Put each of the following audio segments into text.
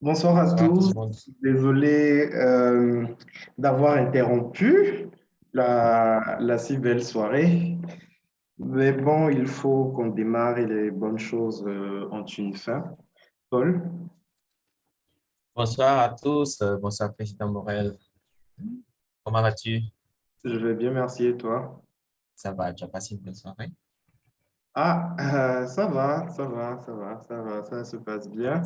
Bonsoir à Bonsoir tout le tous. monde. Désolé d'avoir interrompu la si belle soirée. Mais bon, il faut qu'on démarre et les bonnes choses ont une fin. Paul, Bonsoir à tous. Bonsoir, Président Morel. Comment vas-tu? je vais bien, merci. Et toi? Ça va, tu as passé une bonne soirée? Ah, ça va, ça va, ça va, ça va, ça se passe bien.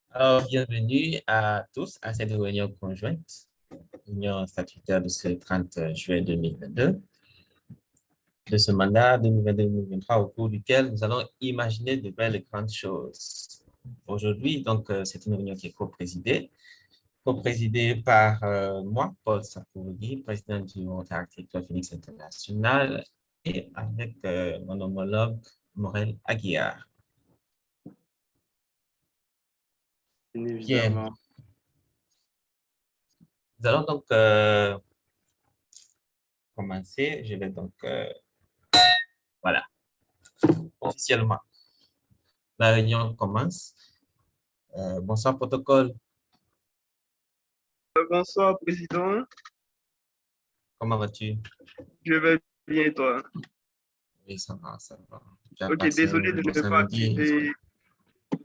Alors, bienvenue à tous à cette réunion conjointe, réunion statutaire de ce 30 juin 2022, de ce mandat 2022-2023, au cours duquel nous allons imaginer de belles grandes choses. Aujourd'hui, donc, c'est une réunion qui est co-présidée par moi, Paul Sarkozy, président du Rotary Club Phoenix International, et avec mon homologue Morel Aguiar. Bien Bien, évidemment. nous allons donc commencer. Je vais donc, voilà, officiellement, la réunion commence. Bonsoir, protocole. Bonsoir, Président. Comment vas-tu? Je vais bien, et toi? Oui, ça va, ça va. Tu as Ok, passé un bon samedi.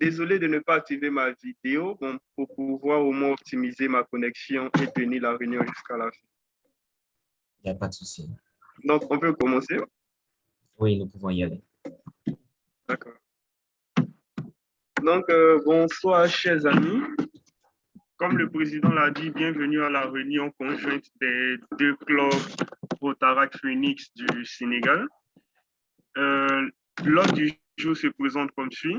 désolé de ne pas activer ma vidéo bon, pour pouvoir au moins optimiser ma connexion et tenir la réunion jusqu'à la fin. Il n'y a pas de souci. Donc, on peut commencer? Oui, nous pouvons y aller. D'accord. Donc, bonsoir, chers amis. Comme le président l'a dit, bienvenue à la réunion conjointe des deux clubs Rotaract Phoenix du Sénégal. L'ordre du jour se présente comme suit.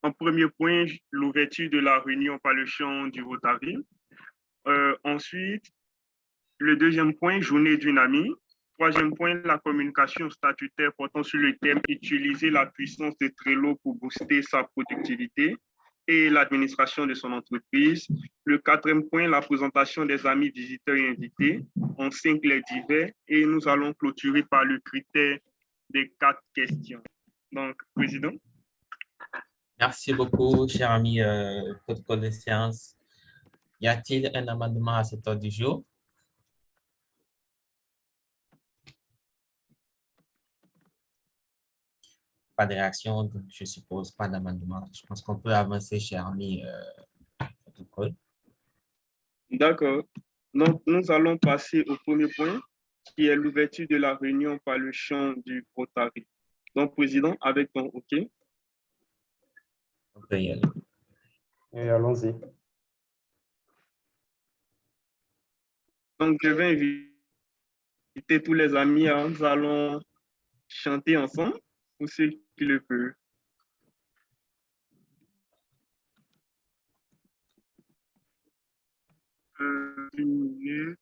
En premier point, l'ouverture de la réunion par le chant du Rotary. Ensuite, le deuxième point, journée d'une amie. Troisième point, la communication statutaire portant sur le thème utiliser la puissance de Trello pour booster sa productivité et l'administration de son entreprise. Le quatrième point, la présentation des amis visiteurs et invités. En cinq, les divers. Et nous allons clôturer par le critère des 4 questions. Donc, Président. Merci beaucoup, cher ami protocole de séance. Y a-t-il un amendement à cet ordre du jour? Pas de réaction, donc je suppose pas d'amendement. Je pense qu'on peut avancer, cher ami protocole. D'accord. Donc, nous allons passer au premier point, qui est l'ouverture de la réunion par le chant du Rotary. Donc, Président, avec ton OK. On peut y aller. Et allons-y. Donc, je vais inviter tous les amis, nous allons chanter ensemble, pour ceux qui le peuvent. Une minute.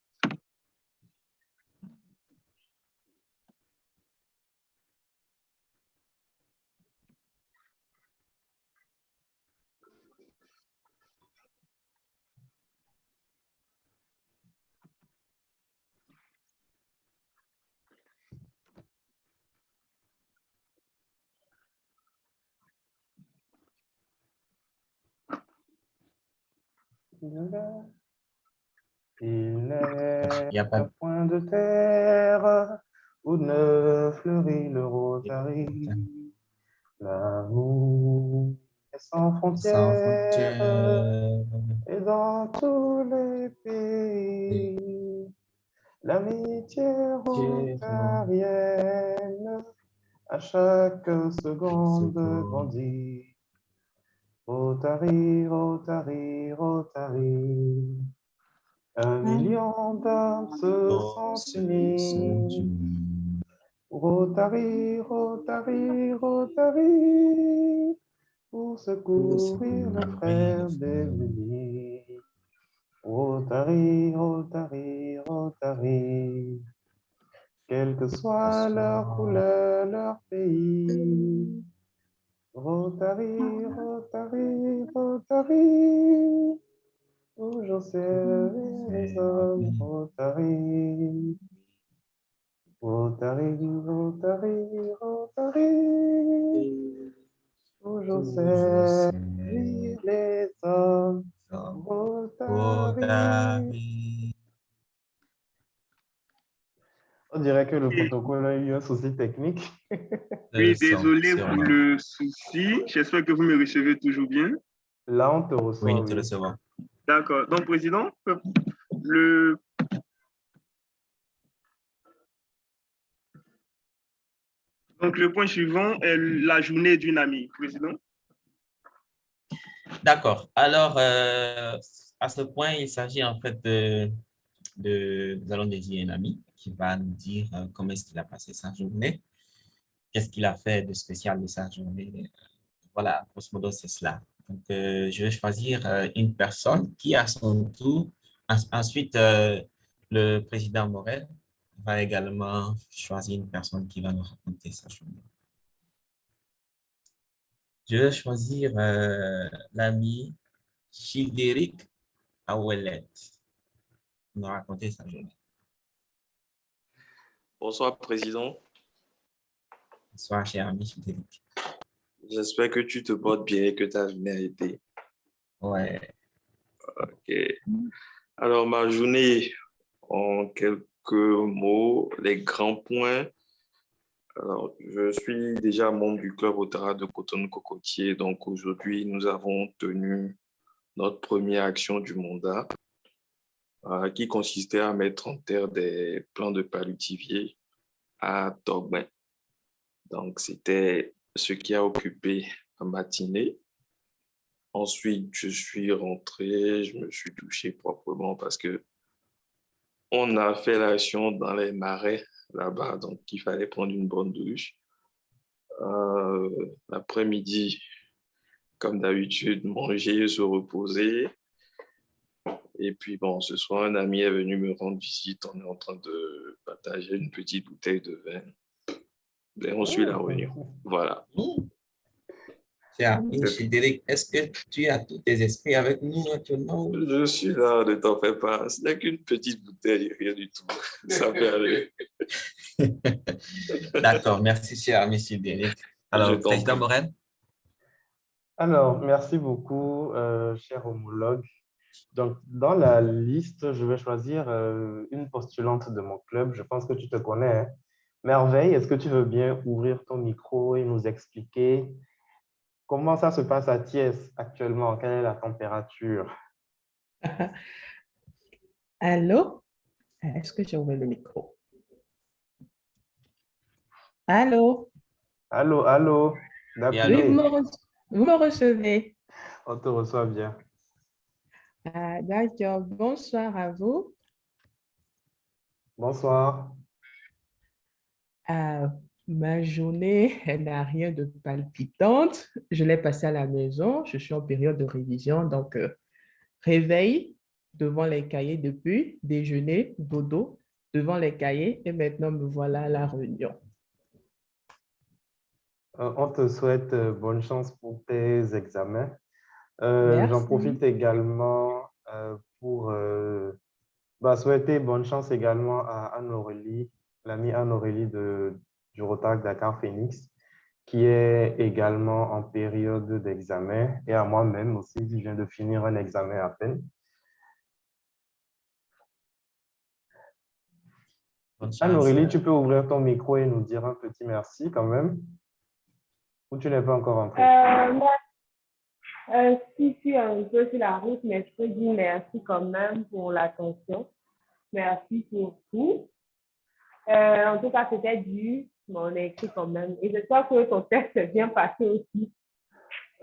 Il Il n'est n'y a pas de... point de terre où ne fleurit le Rotary. L'amour est sans Sans frontières frontières. et dans tous les pays. L'amitié rotarienne à chaque seconde Seconde. grandit. Rotary, Rotary, Rotary. 1 million d'âmes se Dans sont ce unies. Saint-Denis. Rotary, Rotary, Rotary. Pour Pour secourir le secourir le frère frère. démuni. Rotary, Rotary, Rotary. Quelle que soit leur Soir. couleur, leur pays. Rotary, Rotary, Rotary. Toujours servir les hommes. Rotary. Rotary, Rotary, Rotary. Toujours toujours servir les hommes. Rotary. On dirait que le Et protocole a eu un souci technique. oui, son, désolé pour sûrement. le souci. J'espère que vous me recevez toujours bien. Là, on te Oui, reçoit, nous te oui. recevons. D'accord. Donc, Président, le, donc le point suivant est la journée d'une amie. Président. D'accord. Alors, à ce point, il s'agit en fait nous allons désigner un ami qui va nous dire comment est-ce qu'il a passé sa journée, qu'est-ce qu'il a fait de spécial de sa journée. Voilà, grosso modo, c'est cela. Donc, je vais choisir une personne qui, à son tour, ensuite, le président Morel va également choisir une personne qui va nous raconter sa journée. Je vais choisir l'ami Childéric Aouellet nous raconter sa journée. Bonsoir, Président. Bonsoir, cher ami Childéric. J'espère que tu te portes bien et que ta journée a été. Ouais. OK. Alors, ma journée, en quelques mots, les grands points. Alors, je suis déjà membre du club Rotary de Cotonou-Cocotier. Donc, aujourd'hui, nous avons tenu notre première action du mandat qui consistait à mettre en terre des plants de palutivier à Togbin. Donc, c'était ce qui a occupé la matinée. Ensuite, je suis rentré, je me suis douché proprement parce que on a fait l'action dans les marais là-bas, donc il fallait prendre une bonne douche. L'après-midi, comme d'habitude, manger, se reposer. Et puis bon, ce soir, un ami est venu me rendre visite. On est en train de partager une petite bouteille de vin. Et on suit la réunion. Voilà. Cher ami Childéric, est-ce que tu as tous tes esprits avec nous actuellement? Je suis là, ne t'en fais pas. Ce n'est qu'une petite bouteille, rien du tout. Ça peut aller. D'accord, merci, cher ami Childéric. Alors, président Morel? Alors, merci beaucoup, cher homologue. Donc, dans la liste, je vais choisir une postulante de mon club. Je pense que tu te connais, hein. Merveille, est-ce que tu veux bien ouvrir ton micro et nous expliquer comment ça se passe à Thiès actuellement? Quelle est la température? Allô? Est-ce que j'ai ouvert le micro? Allô? Allô, allô? Oui, Oui, allô? vous me recevez. On te reçoit bien. D'accord, bonsoir à vous. Bonsoir. Ma journée, elle n'a rien de palpitante. Je l'ai passée à la maison. Je suis en période de révision, donc réveil devant les cahiers depuis, déjeuner, dodo, devant les cahiers, et maintenant me voilà à la réunion. On te souhaite bonne chance pour tes examens. J'en Merci. profite également pour souhaiter bonne chance également à Anne-Aurélie, l'amie Anne-Aurélie du Rotary Dakar Phoenix, qui est également en période d'examen, et à moi-même aussi, qui viens de finir un examen à peine. Anne-Aurélie, tu peux ouvrir ton micro et nous dire un petit merci quand même? Ou tu n'es pas encore entrée? Si je suis un peu sur la route, mais je peux dire merci quand même pour l'attention. Merci pour tout. En tout cas, c'était dur, mais on a écrit quand même. Et j'espère que ton test s'est bien passé aussi.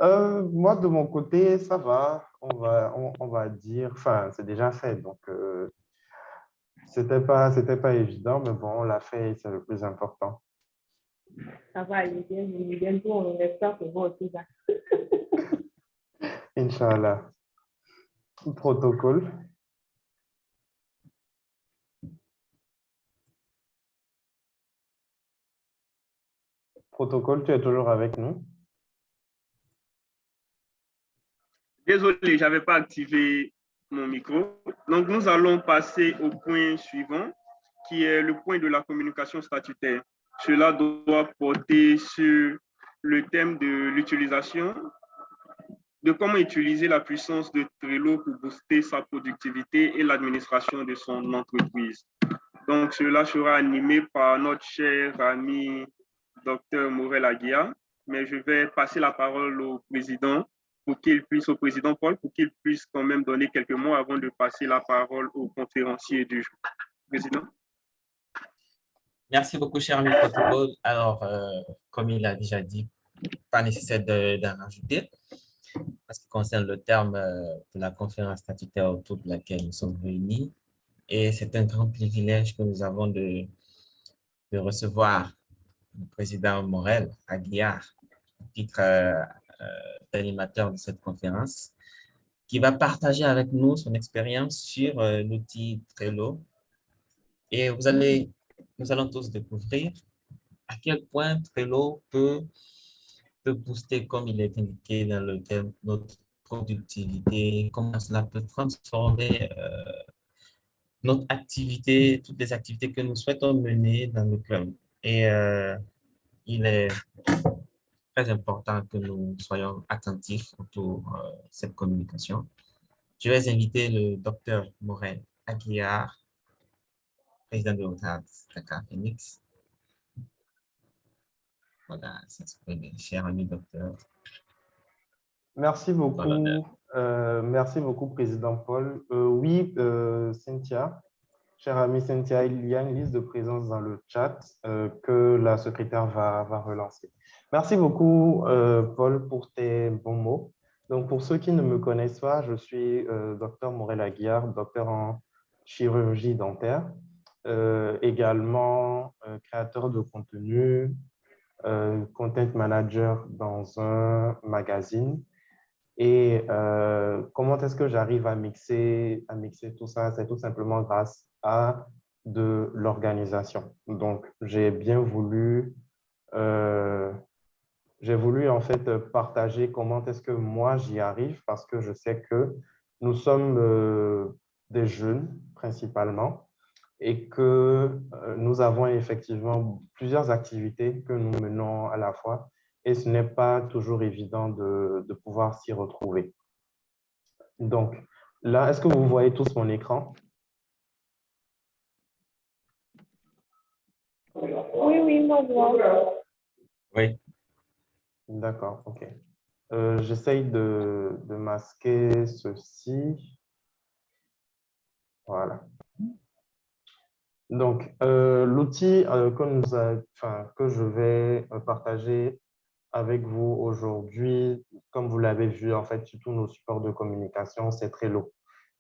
Moi, de mon côté, ça va. On va dire, enfin, c'est déjà fait. Donc, c'était pas évident, mais bon, on l'a fait et c'est le plus important. Ça va aller bien. Bientôt, on espère que vous aussi. Inch'Allah. Protocole. Protocole, tu es toujours avec nous? Désolé, je n'avais pas activé mon micro. Donc, nous allons passer au point suivant, qui est le point de la communication statutaire. Cela doit porter sur le thème de l'utilisation, de comment utiliser la puissance de Trello pour booster sa productivité et l'administration de son entreprise. Donc, cela sera animé par notre cher ami Dr Morel Aguiar, mais je vais passer la parole au président au président Paul, pour qu'il puisse quand même donner quelques mots avant de passer la parole au conférencier du jour. Président. Merci beaucoup, cher ami Protocole. Alors, comme il a déjà dit, pas nécessaire d'en rajouter. En ce qui concerne le terme de la conférence statutaire autour de laquelle nous sommes réunis, et c'est un grand privilège que nous avons de recevoir le président Morel Aguiar, titre d'animateur de cette conférence, qui va partager avec nous son expérience sur l'outil Trello. Et nous allons tous découvrir à quel point Trello peut booster, comme il est indiqué dans le thème, notre productivité, comment cela peut transformer notre activité, toutes les activités que nous souhaitons mener dans le club. Et il est très important que nous soyons attentifs autour de cette communication. Je vais inviter le docteur Morel Aguiar, président de l'OTAD Dakar Phoenix. Voilà, s'exprimer, cher ami docteur. Merci beaucoup. Merci beaucoup, président Paul. Oui, Cynthia, chère amie Cynthia, il y a une liste de présence dans le chat que la secrétaire va relancer. Merci beaucoup, Paul, pour tes bons mots. Donc, pour ceux qui ne me connaissent pas, je suis docteur Morel Aguiar, docteur en chirurgie dentaire, également créateur de contenu, content manager dans un magazine. Et comment est-ce que j'arrive à mixer tout ça? C'est tout simplement grâce à de l'organisation. Donc, j'ai voulu en fait partager comment est-ce que moi j'y arrive, parce que je sais que nous sommes des jeunes principalement et que nous avons effectivement plusieurs activités que nous menons à la fois et ce n'est pas toujours évident de pouvoir s'y retrouver. Donc là, est-ce que vous voyez tous mon écran? Oui, moi je vois. Oui. D'accord, ok. J'essaye de masquer ceci. Voilà. Donc, l'outil que je vais partager avec vous aujourd'hui, comme vous l'avez vu, en fait, sur tous nos supports de communication, c'est Trello.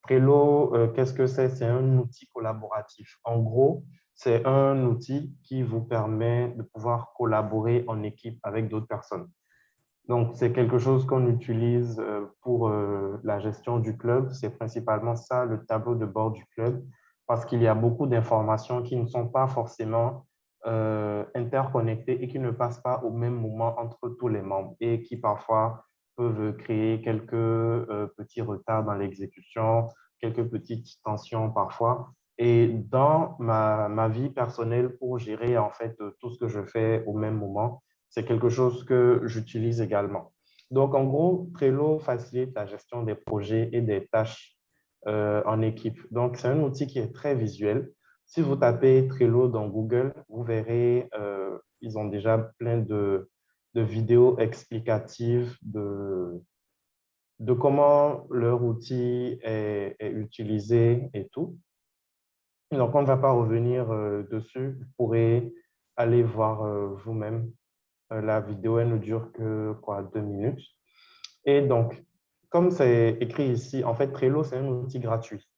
Trello, qu'est-ce que c'est? C'est un outil collaboratif. En gros, c'est un outil qui vous permet de pouvoir collaborer en équipe avec d'autres personnes. Donc, c'est quelque chose qu'on utilise pour la gestion du club. C'est principalement ça, le tableau de bord du club, parce qu'il y a beaucoup d'informations qui ne sont pas forcément interconnectées et qui ne passent pas au même moment entre tous les membres et qui parfois peuvent créer quelques petits retards dans l'exécution, quelques petites tensions parfois. Et dans ma vie personnelle, pour gérer en fait tout ce que je fais au même moment, c'est quelque chose que j'utilise également. Donc, en gros, Trello facilite la gestion des projets et des tâches en équipe. Donc, c'est un outil qui est très visuel. Si vous tapez Trello dans Google, vous verrez, ils ont déjà plein de vidéos explicatives de comment leur outil est utilisé et tout. Donc, on ne va pas revenir dessus. Vous pourrez aller voir vous-même. La vidéo, elle ne dure que 2 minutes. Et donc, comme c'est écrit ici, en fait, Trello, c'est un outil gratuit.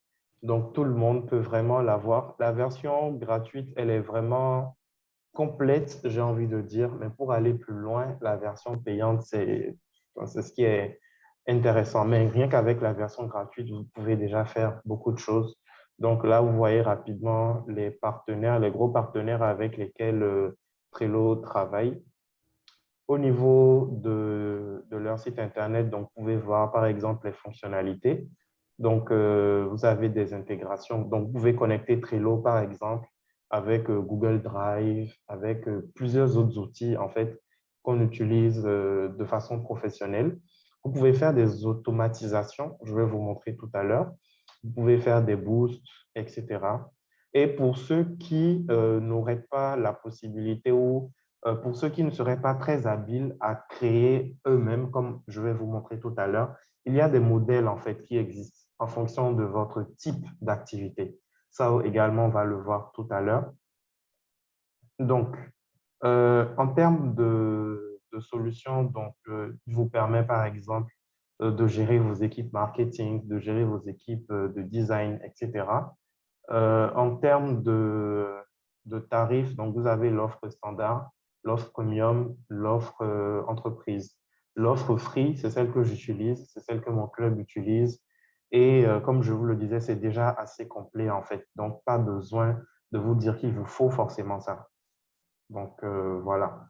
Donc, tout le monde peut vraiment l'avoir. La version gratuite, elle est vraiment complète, j'ai envie de dire. Mais pour aller plus loin, la version payante, c'est ce qui est intéressant. Mais rien qu'avec la version gratuite, vous pouvez déjà faire beaucoup de choses. Donc là, vous voyez rapidement les partenaires, les gros partenaires avec lesquels Trello travaille. Au niveau de leur site Internet, donc, vous pouvez voir, par exemple, les fonctionnalités. Donc, vous avez des intégrations. Donc, vous pouvez connecter Trello, par exemple, avec Google Drive, avec plusieurs autres outils, en fait, qu'on utilise de façon professionnelle. Vous pouvez faire des automatisations, je vais vous montrer tout à l'heure. Vous pouvez faire des boosts, etc. Et pour ceux qui n'auraient pas la possibilité ou pour ceux qui ne seraient pas très habiles à créer eux-mêmes, comme je vais vous montrer tout à l'heure, il y a des modèles en fait qui existent en fonction de votre type d'activité. Ça également, on va le voir tout à l'heure. Donc, en termes de solutions, donc, il vous permet par exemple de gérer vos équipes marketing, de gérer vos équipes de design, etc. En termes de tarifs, donc vous avez l'offre standard, l'offre premium, l'offre entreprise. L'offre free, c'est celle que j'utilise, c'est celle que mon club utilise. Et comme je vous le disais, c'est déjà assez complet en fait. Donc, pas besoin de vous dire qu'il vous faut forcément ça. Donc, voilà.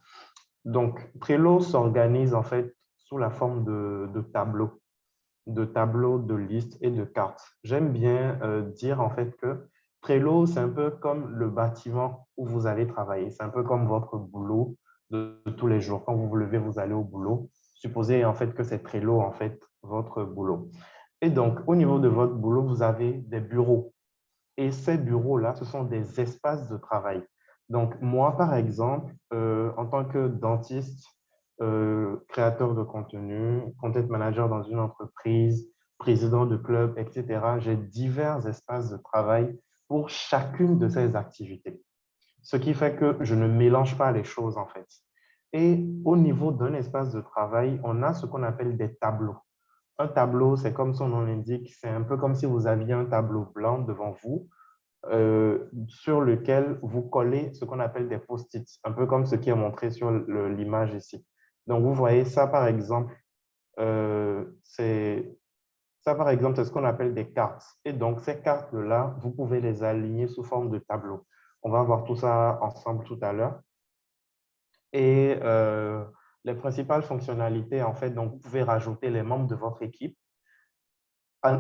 Donc, Trello s'organise en fait sous la forme de tableaux, de listes et de cartes. J'aime bien dire en fait que Trello, c'est un peu comme le bâtiment où vous allez travailler. C'est un peu comme votre boulot de tous les jours. Quand vous vous levez, vous allez au boulot. Supposez en fait que c'est Trello en fait votre boulot. Et donc, au niveau de votre boulot, vous avez des bureaux. Et ces bureaux-là, ce sont des espaces de travail. Donc, moi, par exemple, en tant que dentiste, créateur de contenu, content manager dans une entreprise, président de club, etc., j'ai divers espaces de travail pour chacune de ces activités. Ce qui fait que je ne mélange pas les choses, en fait. Et au niveau d'un espace de travail, on a ce qu'on appelle des tableaux. Un tableau, c'est comme son nom l'indique, c'est un peu comme si vous aviez un tableau blanc devant vous sur lequel vous collez ce qu'on appelle des post-it, un peu comme ce qui est montré sur l'image ici. Donc, vous voyez ça, par exemple, c'est ce qu'on appelle des cartes. Et donc, ces cartes-là, vous pouvez les aligner sous forme de tableau. On va voir tout ça ensemble tout à l'heure. Et les principales fonctionnalités, en fait, donc, vous pouvez rajouter les membres de votre équipe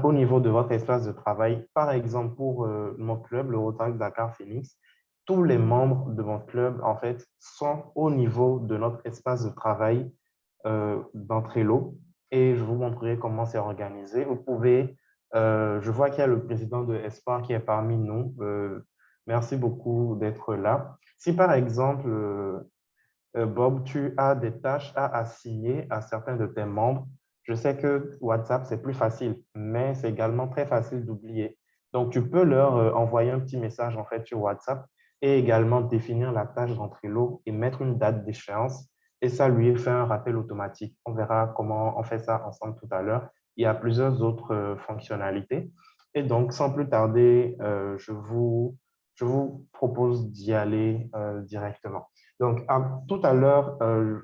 au niveau de votre espace de travail. Par exemple, pour mon club, le Rotary Dakar Phoenix, tous les membres de mon club, en fait, sont au niveau de notre espace de travail dans Trello. Et je vous montrerai comment c'est organisé. Vous pouvez, je vois qu'il y a le président de Espoir qui est parmi nous. Merci beaucoup d'être là. Si par exemple, Bob, tu as des tâches à assigner à certains de tes membres, je sais que WhatsApp, c'est plus facile, mais c'est également très facile d'oublier. Donc, tu peux leur envoyer un petit message en fait sur WhatsApp et également définir la tâche dans Trello et mettre une date d'échéance et ça lui fait un rappel automatique. On verra comment on fait ça ensemble tout à l'heure. Il y a plusieurs autres fonctionnalités. Et donc, sans plus tarder, je vous propose d'y aller directement. Donc, tout à l'heure,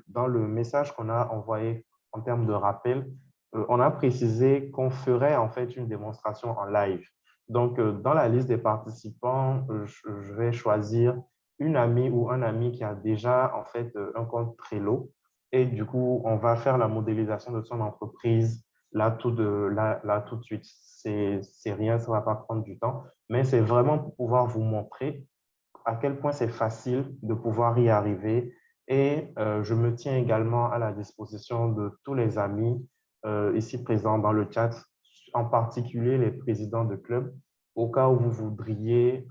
dans le message qu'on a envoyé en termes de rappel, on a précisé qu'on ferait en fait une démonstration en live. Donc, dans la liste des participants, je vais choisir une amie ou un ami qui a déjà en fait un compte Trello. Et du coup, on va faire la modélisation de son entreprise là tout de suite. C'est rien, ça ne va pas prendre du temps, mais c'est vraiment pour pouvoir vous montrer à quel point c'est facile de pouvoir y arriver. Et je me tiens également à la disposition de tous les amis ici présents dans le chat, en particulier les présidents de clubs, au cas où vous voudriez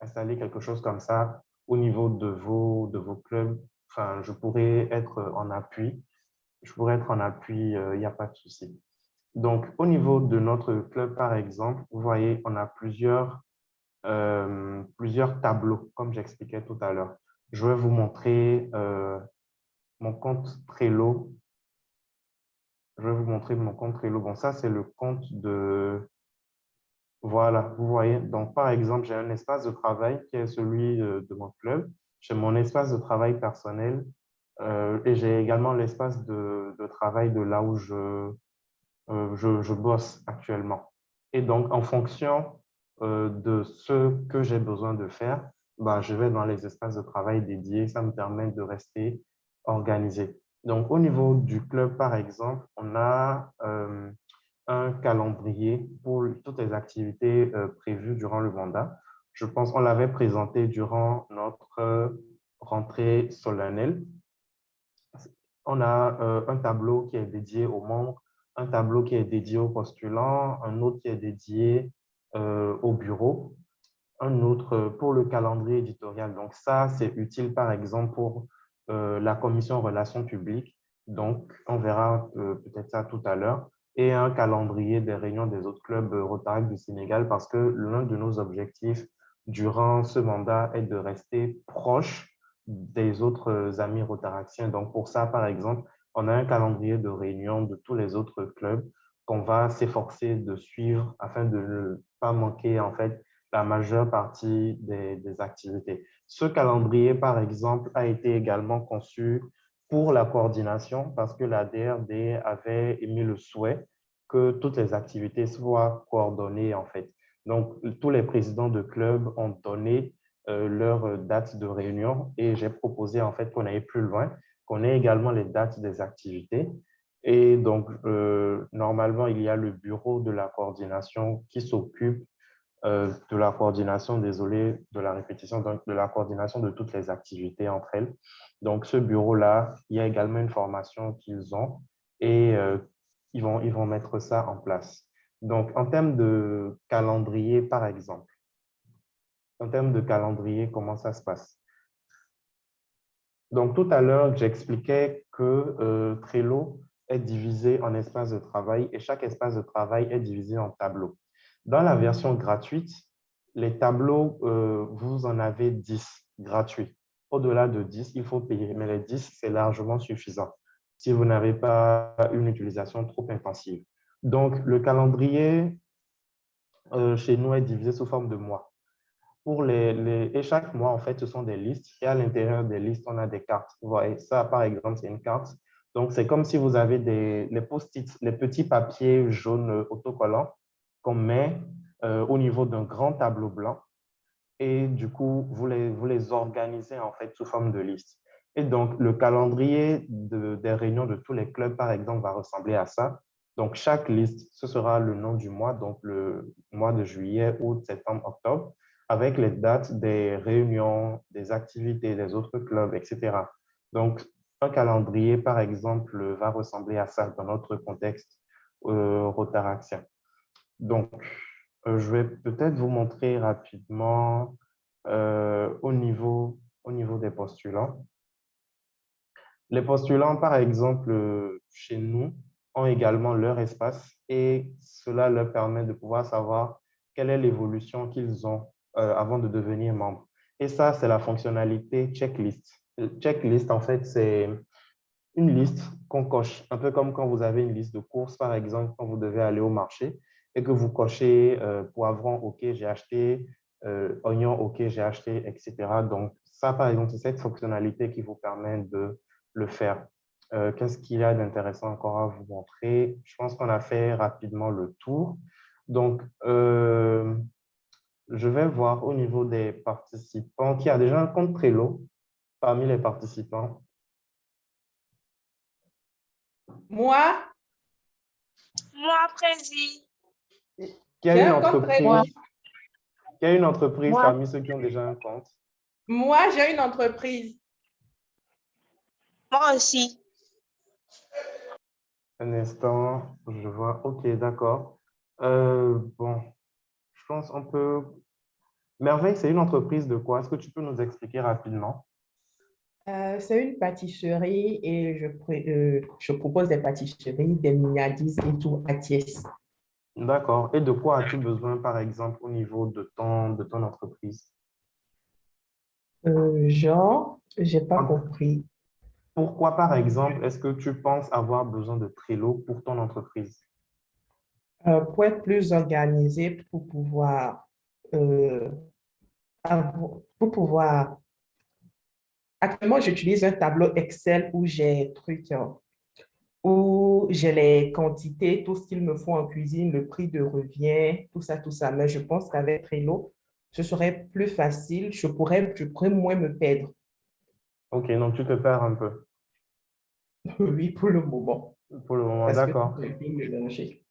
installer quelque chose comme ça au niveau de vos clubs. Enfin, je pourrais être en appui. Je pourrais être en appui, il n'y a pas de souci. Donc, au niveau de notre club, par exemple, vous voyez, on a plusieurs tableaux, comme j'expliquais tout à l'heure. Je vais vous montrer mon compte Trello. Je vais vous montrer mon compte Trello. Bon, ça, c'est le compte de... Voilà, vous voyez. Donc, par exemple, j'ai un espace de travail qui est celui de mon club. J'ai mon espace de travail personnel et j'ai également l'espace de travail de là où je bosse actuellement. Et donc, en fonction de ce que j'ai besoin de faire, bah, je vais dans les espaces de travail dédiés. Ça me permet de rester organisé. Donc, au niveau du club, par exemple, on a un calendrier pour toutes les activités prévues durant le mandat. Je pense qu'on l'avait présenté durant notre rentrée solennelle. On a un tableau qui est dédié aux membres, un tableau qui est dédié aux postulants, un autre qui est dédié au bureau, un autre pour le calendrier éditorial. Donc ça, c'est utile par exemple pour la commission relations publiques. Donc, on verra peut-être ça tout à l'heure. Et un calendrier des réunions des autres clubs Rotaract du Sénégal parce que l'un de nos objectifs durant ce mandat est de rester proche des autres amis rotaractiens. Donc, pour ça, par exemple, on a un calendrier de réunions de tous les autres clubs qu'on va s'efforcer de suivre afin de ne pas manquer, en fait, la majeure partie des activités. Ce calendrier, par exemple, a été également conçu pour la coordination parce que la DRD avait émis le souhait que toutes les activités soient coordonnées, en fait. Donc, tous les présidents de clubs ont donné leur date de réunion et j'ai proposé, en fait, qu'on aille plus loin, qu'on ait également les dates des activités. Et donc, normalement, il y a le bureau de la coordination qui s'occupe de la coordination, désolé de la répétition, donc de la coordination de toutes les activités entre elles. Donc, ce bureau-là, il y a également une formation qu'ils ont et ils vont mettre ça en place. Donc, en termes de calendrier, par exemple, en termes de calendrier, comment ça se passe? Donc, tout à l'heure, j'expliquais que Trello est divisé en espaces de travail et chaque espace de travail est divisé en tableaux. Dans la version gratuite, les tableaux, vous en avez 10 gratuits. Au-delà de 10, il faut payer, mais les 10, c'est largement suffisant si vous n'avez pas une utilisation trop intensive. Donc, le calendrier chez nous est divisé sous forme de mois. Et chaque mois, en fait, ce sont des listes. Et à l'intérieur des listes, on a des cartes. Vous voyez, ça, par exemple, c'est une carte. Donc, c'est comme si vous avez les post-it, les petits papiers jaunes autocollants qu'on met au niveau d'un grand tableau blanc. Et du coup, vous les organisez, en fait, sous forme de liste. Et donc, le calendrier des réunions de tous les clubs, par exemple, va ressembler à ça. Donc, chaque liste, ce sera le nom du mois, donc le mois de juillet, août, septembre, octobre, avec les dates des réunions, des activités des autres clubs, etc. Donc, un calendrier, par exemple, va ressembler à ça dans notre contexte rotaractien. Donc, je vais peut-être vous montrer rapidement au niveau des postulants. Les postulants, par exemple, chez nous, ont également leur espace et cela leur permet de pouvoir savoir quelle est l'évolution qu'ils ont avant de devenir membre. Et ça, c'est la fonctionnalité checklist. Checklist, en fait, c'est une liste qu'on coche, un peu comme quand vous avez une liste de courses, par exemple, quand vous devez aller au marché et que vous cochez poivron, OK, j'ai acheté, oignon, OK, j'ai acheté, etc. Donc, ça, par exemple, c'est cette fonctionnalité qui vous permet de le faire. Qu'est-ce qu'il y a d'intéressant encore à vous montrer? Je pense qu'on a fait rapidement le tour. Donc, je vais voir au niveau des participants qui a déjà un compte Trello parmi les participants. Moi, Président. Qui a j'ai une un compte Trello. entreprise, qui a une entreprise Moi. parmi ceux qui ont déjà un compte? Moi, j'ai une entreprise. Moi aussi. Un instant, je vois. OK, d'accord. Bon, je pense on peut... Merveille, c'est une entreprise de quoi? Est-ce que tu peux nous expliquer rapidement? C'est une pâtisserie et je propose des pâtisseries, des mignardises et tout à Thiès. D'accord. Et de quoi as-tu besoin, par exemple, au niveau de ton entreprise? Genre, j'ai pas compris. Pourquoi, par exemple, est-ce que tu penses avoir besoin de Trello pour ton entreprise? Pour être plus organisé, euh, pour pouvoir. Actuellement, j'utilise un tableau Excel où j'ai trucs, où j'ai les quantités, tout ce qu'il me faut en cuisine, le prix de revient, tout ça, tout ça. Mais je pense qu'avec Trello, ce serait plus facile. Je pourrais moins me perdre. OK, donc tu te perds un peu Oui, pour le moment, pour le moment. parce que tout D'accord. est un peu mélangé.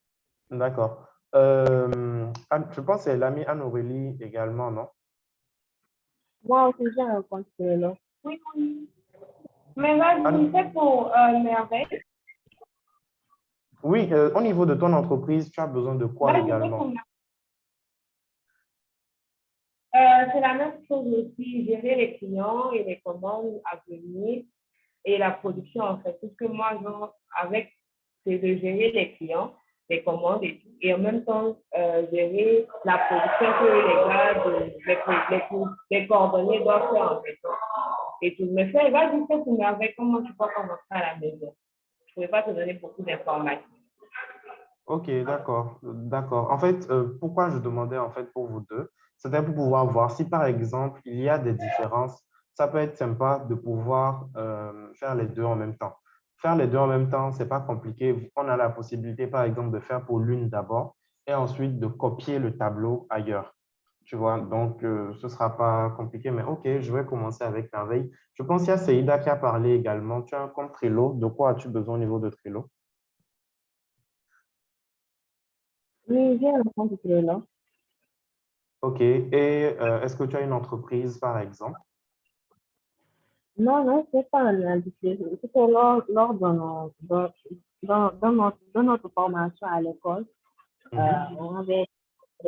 D'accord. Je pense que c'est l'ami Anne-Aurélie également, non? Moi aussi, j'ai un compte Trello. Oui, oui. Mais vas-y, c'est pour merveille. Oui, au niveau de ton entreprise, tu as besoin de quoi Vas-y, c'est également? pour c'est la même chose aussi, gérer les clients et les commandes à venir et la production en fait. Tout ce que moi, genre, avec, c'est de gérer les clients, les commandes et tout, et en même temps, gérer la production que les gars, les coordonnées doivent faire en fait. Et tout. Mais ça, vas-y, c'est pour merveille, comment tu peux commencer à la maison. Je ne vais pas te donner beaucoup d'informations. Ok, d'accord, d'accord. En fait, pourquoi je demandais en fait pour vous deux, c'était pour pouvoir voir si par exemple il y a des différences. Ça peut être sympa de pouvoir faire les deux en même temps. Faire les deux en même temps, c'est pas compliqué. On a la possibilité par exemple de faire pour l'une d'abord et ensuite de copier le tableau ailleurs. Tu vois, donc ce sera pas compliqué, mais ok, je vais commencer avec Merveille. Je pense qu'il y a Seïda qui a parlé également. Tu as un compte Trello. De quoi as-tu besoin au niveau de Trello? Oui, j'ai un compte de là. Ok. Et est-ce que tu as une entreprise, par exemple? Non, non, c'est pas un indice. C'était lors de notre formation à l'école. Mhm. On avait,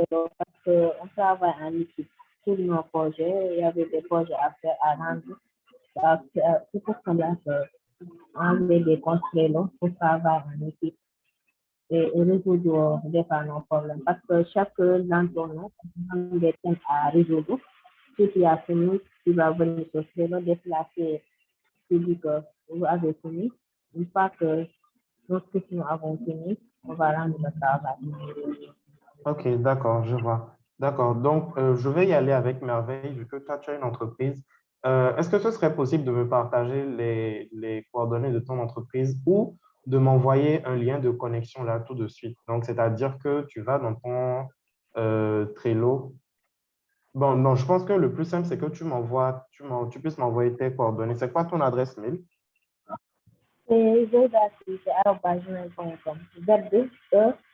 parce qu'on travaille en équipe sur nos projets, il y avait des projets à faire, à rendre. C'est pour cela qu'on avait des conseils pour travailler en équipe et résoudre des nos problèmes. Parce que chaque d'entre nous a des thèmes à résoudre. Ce qui a fini, tu vas venir sur le déplacer, tu dis que vous avez fini. Une fois que nous avons fini, on va rendre le travail. Ok, d'accord, je vois. D'accord. Donc, je vais y aller avec Merveille, vu que toi, tu as une entreprise. Est-ce que ce serait possible de me partager les coordonnées de ton entreprise ou de m'envoyer un lien de connexion là tout de suite? Donc, c'est-à-dire que tu vas dans ton Trello. Bon, non, je pense que le plus simple, c'est que tu puisses m'envoyer tes coordonnées. C'est quoi ton adresse mail? C'est zda@gmail.com.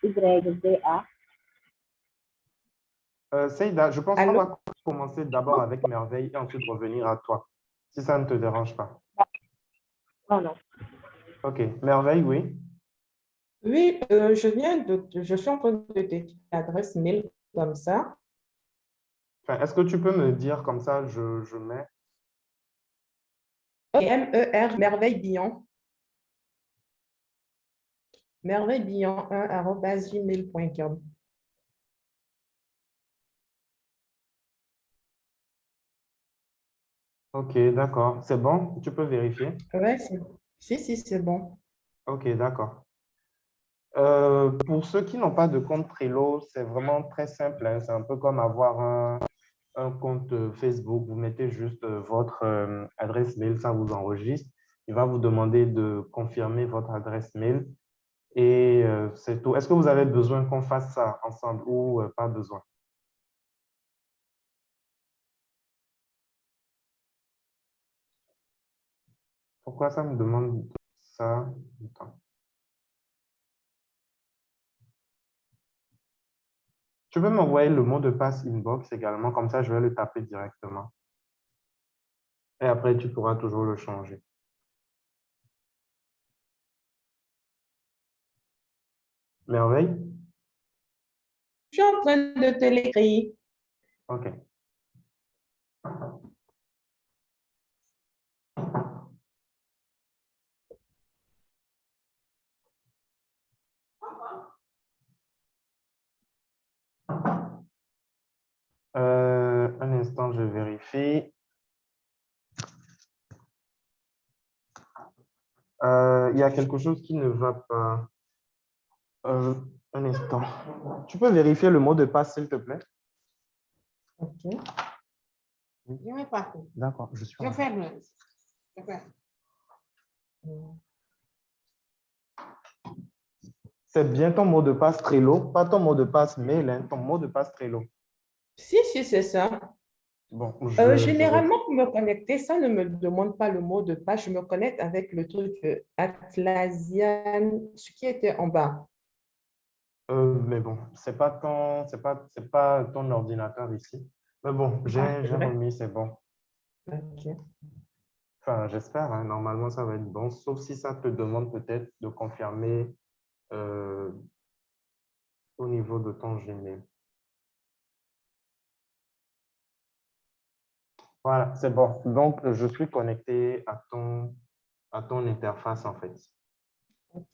ZEYDA. Seïda, je pense qu'on Allô? va commencer d'abord avec Merveille et ensuite revenir à toi, si ça ne te dérange pas. Non, non. Ok, Merveille, oui. Oui, je suis en train de t'écrire l'adresse mail comme ça. Enfin, est-ce que tu peux me dire comme ça, je mets. MER, Merveille Billon. Merveillebillon1@gmail.com. Ok, d'accord. C'est bon? Tu peux vérifier? Ouais, si, c'est bon. Ok, d'accord. Pour ceux qui n'ont pas de compte Trello, c'est vraiment très simple, hein. C'est un peu comme avoir un compte Facebook. Vous mettez juste votre adresse mail, ça vous enregistre. Il va vous demander de confirmer votre adresse mail. Et c'est tout. Est-ce que vous avez besoin qu'on fasse ça ensemble ou pas besoin? Pourquoi ça me demande ça? Attends. Tu peux m'envoyer le mot de passe inbox également, comme ça je vais le taper directement. Et après, tu pourras toujours le changer. Merveille? Je suis en train de te l'écrire. OK. Un instant, je vérifie. Il y a quelque chose qui ne va pas. Euh, un instant. Tu peux vérifier le mot de passe, s'il te plaît? OK. Oui. Je vais pas. D'accord, je suis Je en ferme. Je ferme. C'est bien ton mot de passe Trello, pas ton mot de passe mail, hein, ton mot de passe Trello. Si, c'est ça. Bon, Généralement, pour me connecter, ça ne me demande pas le mot de passe. Je me connecte avec le truc Atlassian, ce qui était en bas. Mais bon, c'est pas ton ordinateur ici. Mais bon, Ah, c'est j'ai vrai? remis, c'est bon. OK. Enfin, j'espère, hein, normalement, ça va être bon, sauf si ça te demande peut-être de confirmer euh, au niveau de ton Gmail. Voilà, c'est bon. Donc, je suis connecté à ton interface, en fait. OK.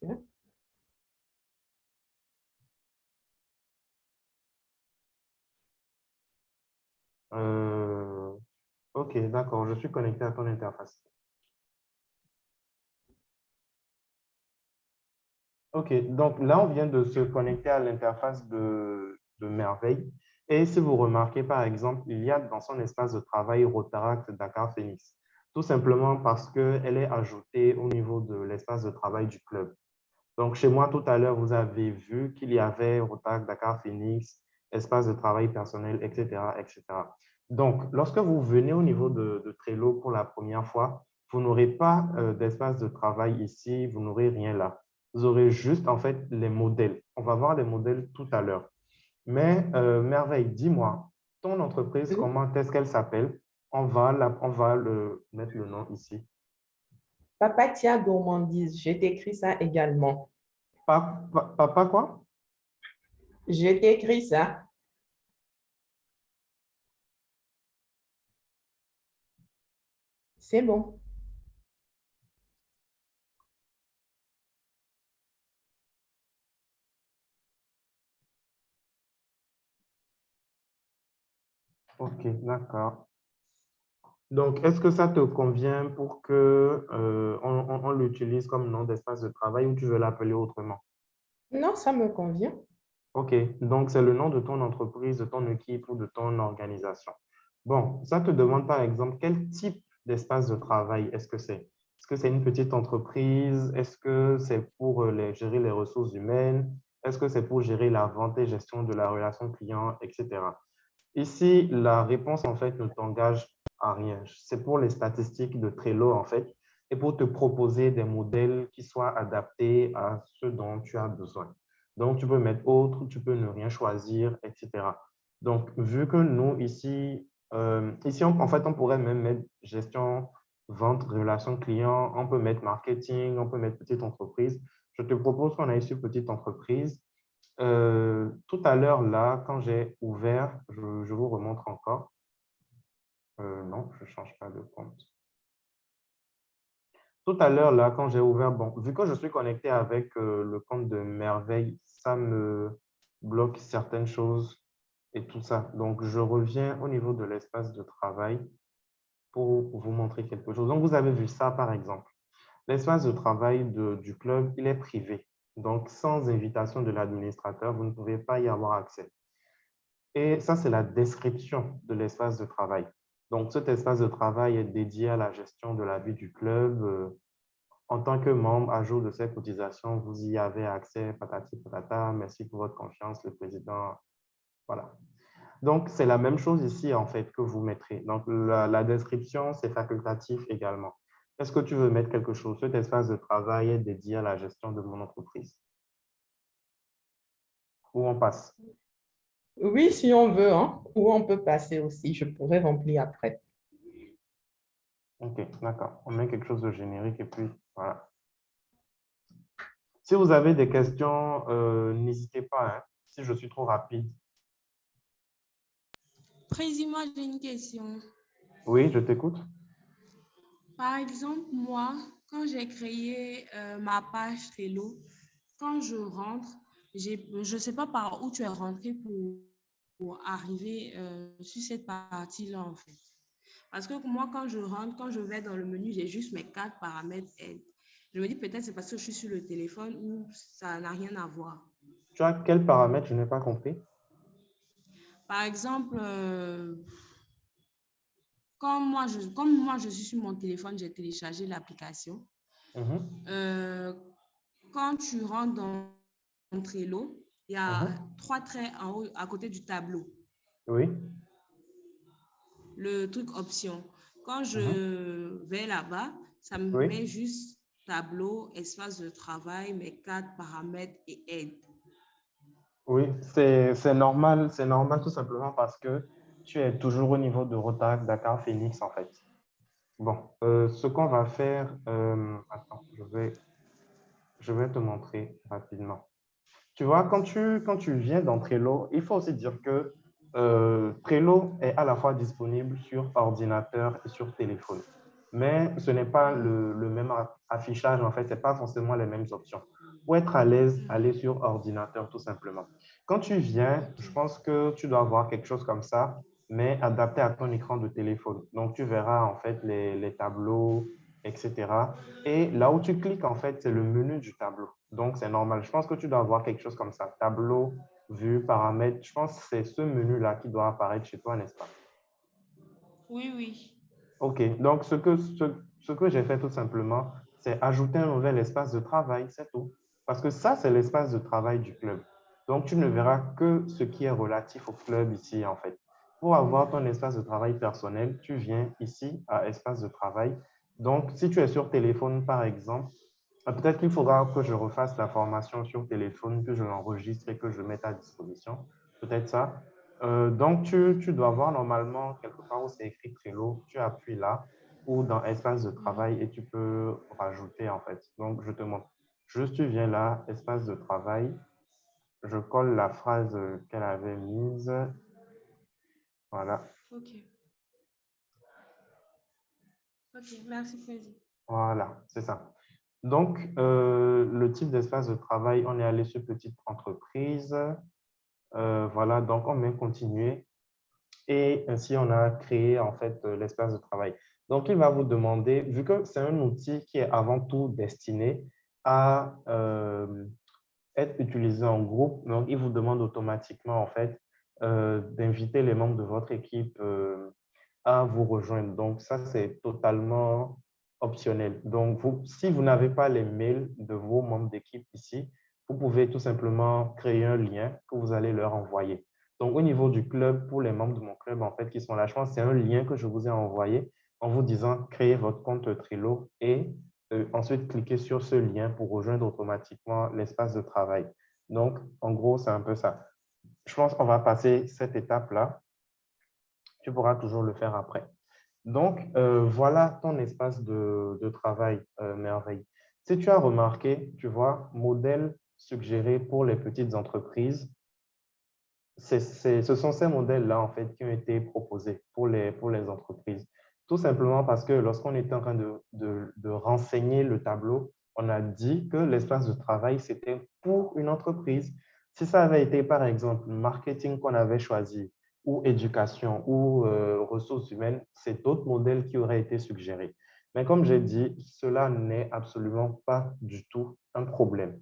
Euh, OK, d'accord, je suis connecté à ton interface. OK, donc là, on vient de se connecter à l'interface de Merveille. Et si vous remarquez, par exemple, il y a dans son espace de travail Rotaract Dakar Phoenix, tout simplement parce qu'elle est ajoutée au niveau de l'espace de travail du club. Donc, chez moi, tout à l'heure, vous avez vu qu'il y avait Rotaract Dakar Phoenix, espace de travail personnel, etc., etc. Donc, lorsque vous venez au niveau de Trello pour la première fois, vous n'aurez pas d'espace de travail ici, vous n'aurez rien là. Vous aurez juste, en fait, les modèles. On va voir les modèles tout à l'heure. Mais, Merveille, dis-moi, ton entreprise, Oui. comment est-ce qu'elle s'appelle? On va mettre le nom ici. Papatia Gourmandise, je t'écris ça également. Papa quoi? Je t'écris ça. C'est bon. OK, d'accord. Donc, est-ce que ça te convient pour que on l'utilise comme nom d'espace de travail ou tu veux l'appeler autrement? Non, ça me convient. OK, donc c'est le nom de ton entreprise, de ton équipe ou de ton organisation. Bon, ça te demande par exemple quel type d'espace de travail est-ce que c'est? Est-ce que c'est une petite entreprise? Est-ce que c'est pour gérer les ressources humaines? Est-ce que c'est pour gérer la vente et gestion de la relation client, etc. Ici, la réponse, en fait, ne t'engage à rien. C'est pour les statistiques de Trello, en fait, et pour te proposer des modèles qui soient adaptés à ce dont tu as besoin. Donc, tu peux mettre autre, tu peux ne rien choisir, etc. Donc, vu que nous, ici en fait, on pourrait même mettre gestion, vente, relation client, on peut mettre marketing, on peut mettre petite entreprise. Je te propose qu'on aille sur petite entreprise. Tout à l'heure, là, quand j'ai ouvert, je vous remontre encore. Non, je ne change pas de compte. Tout à l'heure, là, quand j'ai ouvert, bon, vu que je suis connecté avec le compte de Merveille, ça me bloque certaines choses et tout ça. Donc, je reviens au niveau de l'espace de travail pour vous montrer quelque chose. Donc, vous avez vu ça, par exemple. L'espace de travail du club, il est privé. Donc, sans invitation de l'administrateur, vous ne pouvez pas y avoir accès. Et ça, c'est la description de l'espace de travail. Donc, cet espace de travail est dédié à la gestion de la vie du club. En tant que membre, à jour de ces cotisations, vous y avez accès, patati patata. Merci pour votre confiance, le président. Voilà. Donc, c'est la même chose ici, en fait, que vous mettrez. Donc, la description, c'est facultatif également. Est-ce que tu veux mettre quelque chose? Cet espace de travail est dédié à la gestion de mon entreprise. Où on passe? Oui, si on veut, hein, ou on peut passer aussi. Je pourrais remplir après. OK, d'accord. On met quelque chose de générique et puis voilà. Si vous avez des questions, n'hésitez pas, hein, si je suis trop rapide. Président, j'ai une question. Oui, je t'écoute. Par exemple, moi, quand j'ai créé ma page Trello, quand je rentre, je ne sais pas par où tu es rentré pour arriver sur cette partie-là, en fait. Parce que moi, quand je rentre, quand je vais dans le menu, j'ai juste mes 4 paramètres aide. Je me dis peut-être c'est parce que je suis sur le téléphone ou ça n'a rien à voir. Tu as quel paramètre? Je n'ai pas compris. Par exemple, comme moi, je suis sur mon téléphone, j'ai téléchargé l'application. Quand tu rentres dans Trello, il y a 3 traits en haut à côté du tableau. Oui. Le truc option. Quand je vais là-bas, ça me Oui. met juste tableau, espace de travail, mes 4 paramètres et aide. Oui, c'est normal tout simplement parce que tu es toujours au niveau de Rotaract Dakar Phoenix en fait. Bon, ce qu'on va faire, attends, je vais te montrer rapidement. Tu vois, quand tu viens dans Trello, il faut aussi dire que Trello est à la fois disponible sur ordinateur et sur téléphone. Mais ce n'est pas le même affichage, en fait, ce n'est pas forcément les mêmes options. Pour être à l'aise, aller sur ordinateur tout simplement. Quand tu viens, je pense que tu dois avoir quelque chose comme ça, mais adapté à ton écran de téléphone. Donc, tu verras en fait les tableaux, etc. Et là où tu cliques, en fait, c'est le menu du tableau. Donc, c'est normal. Je pense que tu dois avoir quelque chose comme ça. Tableau, vue, paramètres. Je pense que c'est ce menu-là qui doit apparaître chez toi, n'est-ce pas? Oui, oui. OK. Donc, ce que j'ai fait tout simplement, c'est ajouter un nouvel espace de travail, c'est tout. Parce que ça, c'est l'espace de travail du club. Donc, tu ne verras que ce qui est relatif au club ici, en fait. Pour avoir ton espace de travail personnel, tu viens ici à espace de travail. Donc, si tu es sur téléphone, par exemple, peut-être qu'il faudra que je refasse la formation sur téléphone, que je l'enregistre et que je mette à disposition. Peut-être ça. Donc, tu dois voir normalement quelque part où c'est écrit Trello, tu appuies là ou dans espace de travail et tu peux rajouter en fait. Donc, je te montre. Juste, tu viens là, espace de travail. Je colle la phrase qu'elle avait mise. Voilà. Ok. Ok, merci, Freddy. Voilà, c'est ça. Donc, le type d'espace de travail, on est allé sur petite entreprise. Voilà, donc on met continuer et ainsi on a créé en fait l'espace de travail. Donc, il va vous demander, vu que c'est un outil qui est avant tout destiné à être utilisé en groupe, donc il vous demande automatiquement en fait d'inviter les membres de votre équipe à vous rejoindre. Donc, ça, c'est totalement optionnel. Donc, si vous n'avez pas les mails de vos membres d'équipe ici, vous pouvez tout simplement créer un lien que vous allez leur envoyer. Donc, au niveau du club, pour les membres de mon club, en fait, qui sont là, je pense que c'est un lien que je vous ai envoyé en vous disant créez votre compte Trello et ensuite cliquez sur ce lien pour rejoindre automatiquement l'espace de travail. Donc, en gros, c'est un peu ça. Je pense qu'on va passer cette étape-là. Tu pourras toujours le faire après. Donc, voilà ton espace de travail, Merveille. Si tu as remarqué, tu vois, modèle suggéré pour les petites entreprises, ce sont ces modèles-là, en fait, qui ont été proposés pour les entreprises. Tout simplement parce que lorsqu'on était en train de renseigner le tableau, on a dit que l'espace de travail, c'était pour une entreprise. Si ça avait été, par exemple, marketing qu'on avait choisi, ou éducation, ou ressources humaines, c'est d'autres modèles qui auraient été suggérés. Mais comme j'ai dit, cela n'est absolument pas du tout un problème.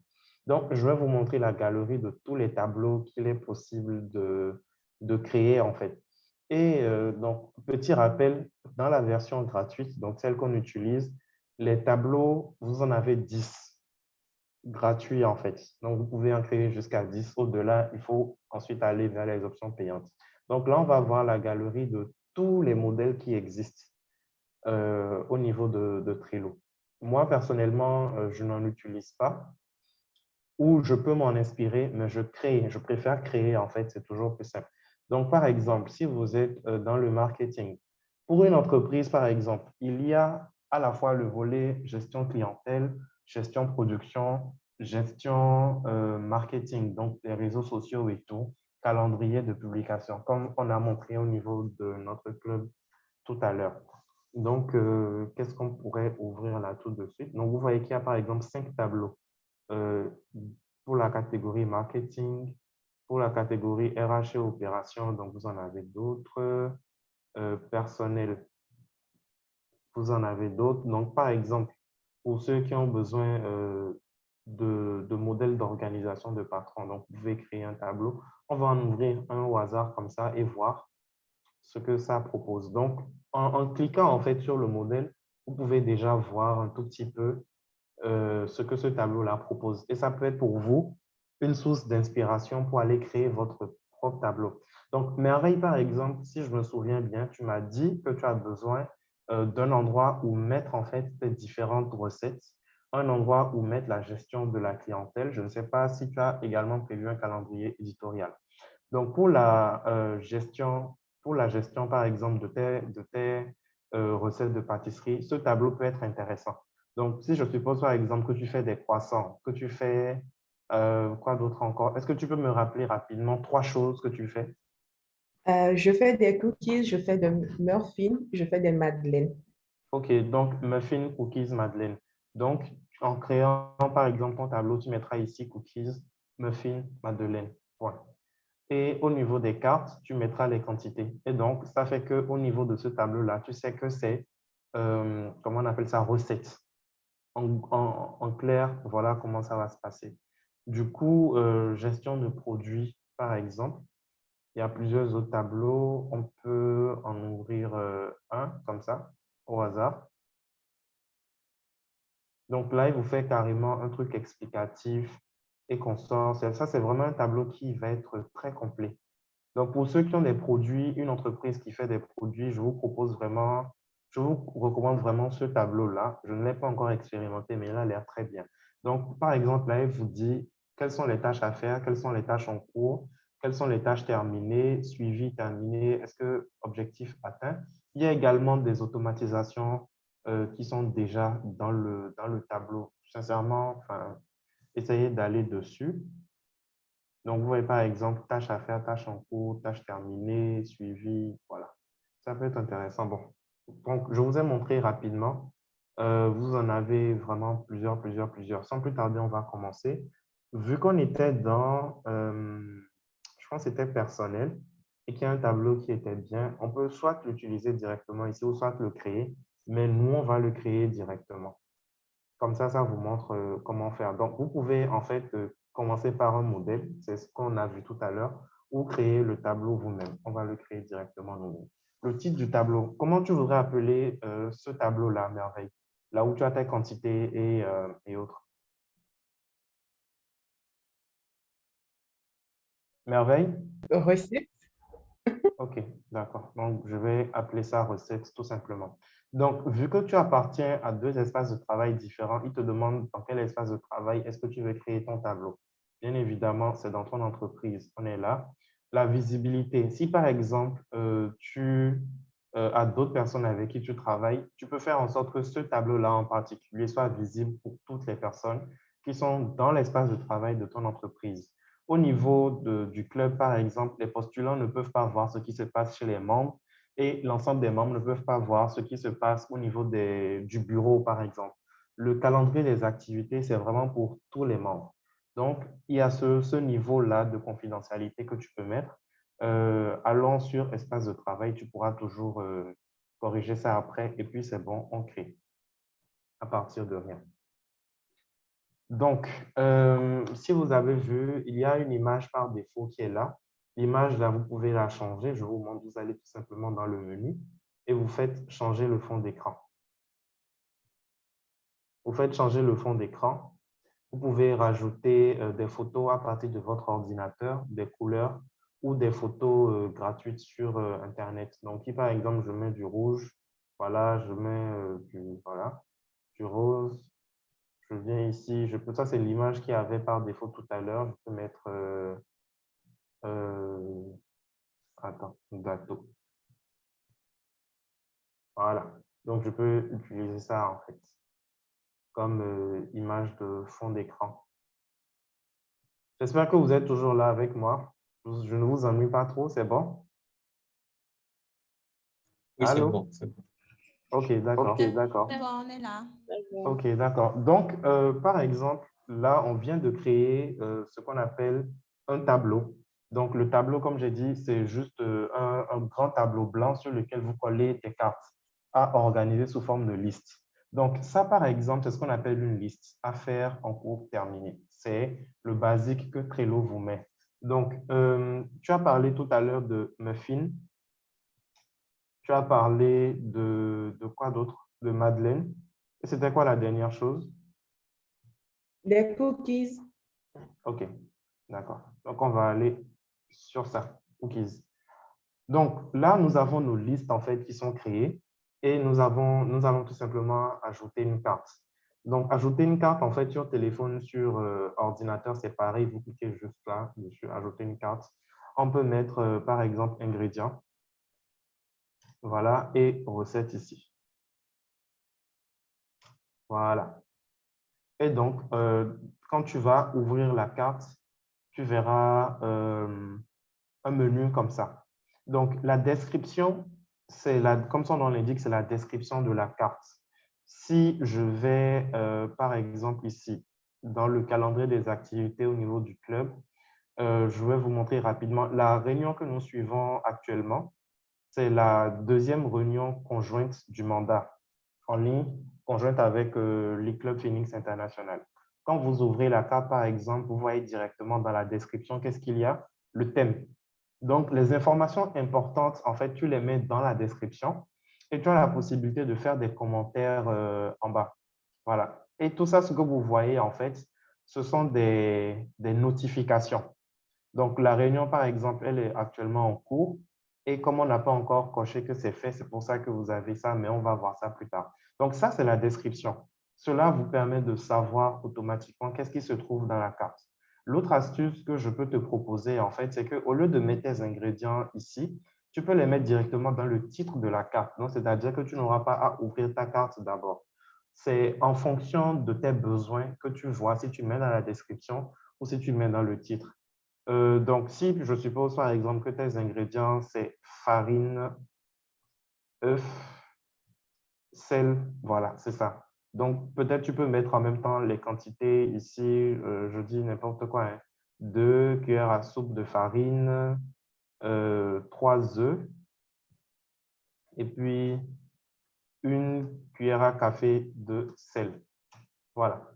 Donc, je vais vous montrer la galerie de tous les tableaux qu'il est possible de créer, en fait. Et donc, petit rappel, dans la version gratuite, donc celle qu'on utilise, les tableaux, vous en avez 10 gratuits, en fait. Donc, vous pouvez en créer jusqu'à 10. Au-delà, il faut ensuite aller vers les options payantes. Donc là, on va voir la galerie de tous les modèles qui existent au niveau de Trello. Moi, personnellement, je n'en utilise pas ou je peux m'en inspirer, mais je préfère créer, en fait, c'est toujours plus simple. Donc, par exemple, si vous êtes dans le marketing, pour une entreprise, par exemple, il y a à la fois le volet gestion clientèle, gestion production, gestion marketing, donc les réseaux sociaux et tout, calendrier de publication, comme on a montré au niveau de notre club tout à l'heure. Donc, qu'est-ce qu'on pourrait ouvrir là tout de suite? Donc, vous voyez qu'il y a par exemple 5 tableaux euh, pour la catégorie marketing, pour la catégorie RH et opération, donc vous en avez d'autres, personnel, vous en avez d'autres. Donc, par exemple, pour ceux qui ont besoin de modèles d'organisation de patron, donc vous pouvez créer un tableau. On va en ouvrir un au hasard comme ça et voir ce que ça propose. Donc, en cliquant en fait sur le modèle, vous pouvez déjà voir un tout petit peu ce que ce tableau-là propose. Et ça peut être pour vous une source d'inspiration pour aller créer votre propre tableau. Donc, Merveille, par exemple, si je me souviens bien, tu m'as dit que tu as besoin d'un endroit où mettre en fait tes différentes recettes, un endroit où mettre la gestion de la clientèle. Je ne sais pas si tu as également prévu un calendrier éditorial. Donc, pour la gestion, par exemple, recettes de pâtisserie, ce tableau peut être intéressant. Donc, si je suppose par exemple que tu fais des croissants, que tu fais quoi d'autre encore? Est-ce que tu peux me rappeler rapidement 3 choses que tu fais? Je fais des cookies, je fais des muffins, je fais des madeleines. OK, donc muffin, cookies, madeleine. Donc, en créant par exemple ton tableau, tu mettras ici cookies, muffin, madeleine. Point. Et au niveau des cartes, tu mettras les quantités. Et donc, ça fait qu'au niveau de ce tableau-là, tu sais que c'est, comment on appelle ça, recette. En clair, voilà comment ça va se passer. Du coup, gestion de produits, par exemple, il y a plusieurs autres tableaux. On peut en ouvrir un comme ça, au hasard. Donc là, il vous fait carrément un truc explicatif et consort. Ça, c'est vraiment un tableau qui va être très complet. Donc, pour ceux qui ont des produits, une entreprise qui fait des produits, je vous recommande vraiment ce tableau-là. Je ne l'ai pas encore expérimenté, mais il a l'air très bien. Donc, par exemple, là, il vous dit quelles sont les tâches à faire, quelles sont les tâches en cours, quelles sont les tâches terminées, suivi, terminé, est-ce que objectif atteint. Il y a également des automatisations qui sont déjà dans le tableau. Sincèrement, enfin, essayez d'aller dessus. Donc, vous voyez par exemple, tâche à faire, tâche en cours, tâche terminée, suivi, voilà. Ça peut être intéressant. Bon, donc je vous ai montré rapidement. Vous en avez vraiment plusieurs. Sans plus tarder, on va commencer. Vu qu'on était dans, je pense que c'était personnel et qu'il y a un tableau qui était bien, on peut soit l'utiliser directement ici ou soit le créer, mais nous, on va le créer directement. Comme ça vous montre comment faire. Donc, vous pouvez en fait commencer par un modèle, c'est ce qu'on a vu tout à l'heure, ou créer le tableau vous-même. On va le créer directement nous-mêmes. Le titre du tableau, comment tu voudrais appeler ce tableau-là, Merveille? Là où tu as tes quantités et autres. Merveille? Recette. OK, d'accord. Donc, je vais appeler ça recette tout simplement. Donc, vu que tu appartiens à 2 espaces de travail différents, il te demande dans quel espace de travail est-ce que tu veux créer ton tableau. Bien évidemment, c'est dans ton entreprise. On est là. La visibilité. Si par exemple, tu as d'autres personnes avec qui tu travailles, tu peux faire en sorte que ce tableau-là en particulier soit visible pour toutes les personnes qui sont dans l'espace de travail de ton entreprise. Au niveau du club, par exemple, les postulants ne peuvent pas voir ce qui se passe chez les membres et l'ensemble des membres ne peuvent pas voir ce qui se passe au niveau du bureau, par exemple. Le calendrier des activités, c'est vraiment pour tous les membres. Donc, il y a ce niveau-là de confidentialité que tu peux mettre. Allons sur espace de travail, tu pourras toujours corriger ça après et puis c'est bon, on crée à partir de rien. Donc, si vous avez vu, il y a une image par défaut qui est là. L'image, là, vous pouvez la changer. Je vous montre, vous allez tout simplement dans le menu et vous faites changer le fond d'écran. Vous faites changer le fond d'écran. Vous pouvez rajouter des photos à partir de votre ordinateur, des couleurs ou des photos gratuites sur Internet. Donc, si par exemple, je mets du rouge, voilà, je mets du rose. Je viens ici, ça c'est l'image qu'il y avait par défaut tout à l'heure. Je peux mettre, gâteau. Voilà. Donc, je peux utiliser ça en fait comme image de fond d'écran. J'espère que vous êtes toujours là avec moi. Je ne vous ennuie pas trop, c'est bon? Oui, c'est Allô? bon, c'est bon. OK, d'accord. C'est bon, on est là. OK, d'accord. Donc, par exemple, là, on vient de créer ce qu'on appelle un tableau. Donc, le tableau, comme j'ai dit, c'est juste un grand tableau blanc sur lequel vous collez des cartes à organiser sous forme de liste. Donc, ça, par exemple, c'est ce qu'on appelle une liste à faire en cours terminé. C'est le basique que Trello vous met. Donc, tu as parlé tout à l'heure de muffin. Tu as parlé de quoi d'autre? De Madeleine. Et c'était quoi la dernière chose? Des cookies. OK, d'accord. Donc, on va aller sur ça. Cookies. Donc, là, nous avons nos listes, en fait, qui sont créées et nous allons tout simplement ajouter une carte. Donc, ajouter une carte, en fait, sur téléphone, sur ordinateur, c'est pareil. Vous cliquez juste là, dessus, ajouter une carte. On peut mettre, par exemple, ingrédients. voilà, et recette ici. Voilà. Et donc, quand tu vas ouvrir la carte, tu verras un menu comme ça. Donc, la description, comme son nom l'indique, c'est la description de la carte. Si je vais, par exemple, ici, dans le calendrier des activités au niveau du club, je vais vous montrer rapidement la réunion que nous suivons actuellement. C'est la deuxième réunion conjointe du mandat en ligne, conjointe avec l'e-club Phoenix International. Quand vous ouvrez la carte, par exemple, vous voyez directement dans la description qu'est-ce qu'il y a? Le thème. Donc, les informations importantes, en fait, tu les mets dans la description et tu as la possibilité de faire des commentaires en bas. Voilà. Et tout ça, ce que vous voyez, en fait, ce sont des notifications. Donc, la réunion, par exemple, elle est actuellement en cours. Et comme on n'a pas encore coché que c'est fait, c'est pour ça que vous avez ça, mais on va voir ça plus tard. Donc, ça, c'est la description. Cela vous permet de savoir automatiquement qu'est-ce qui se trouve dans la carte. L'autre astuce que je peux te proposer, en fait, c'est qu'au lieu de mettre tes ingrédients ici, tu peux les mettre directement dans le titre de la carte. C'est-à-dire que tu n'auras pas à ouvrir ta carte d'abord. C'est en fonction de tes besoins que tu vois si tu mets dans la description ou si tu mets dans le titre. Donc, si je suppose par exemple que tes ingrédients, c'est farine, œuf, sel, voilà, c'est ça. Donc, peut-être tu peux mettre en même temps les quantités ici, je dis n'importe quoi, hein. 2 cuillères à soupe de farine, 3 œufs, et puis 1 cuillère à café de sel. Voilà.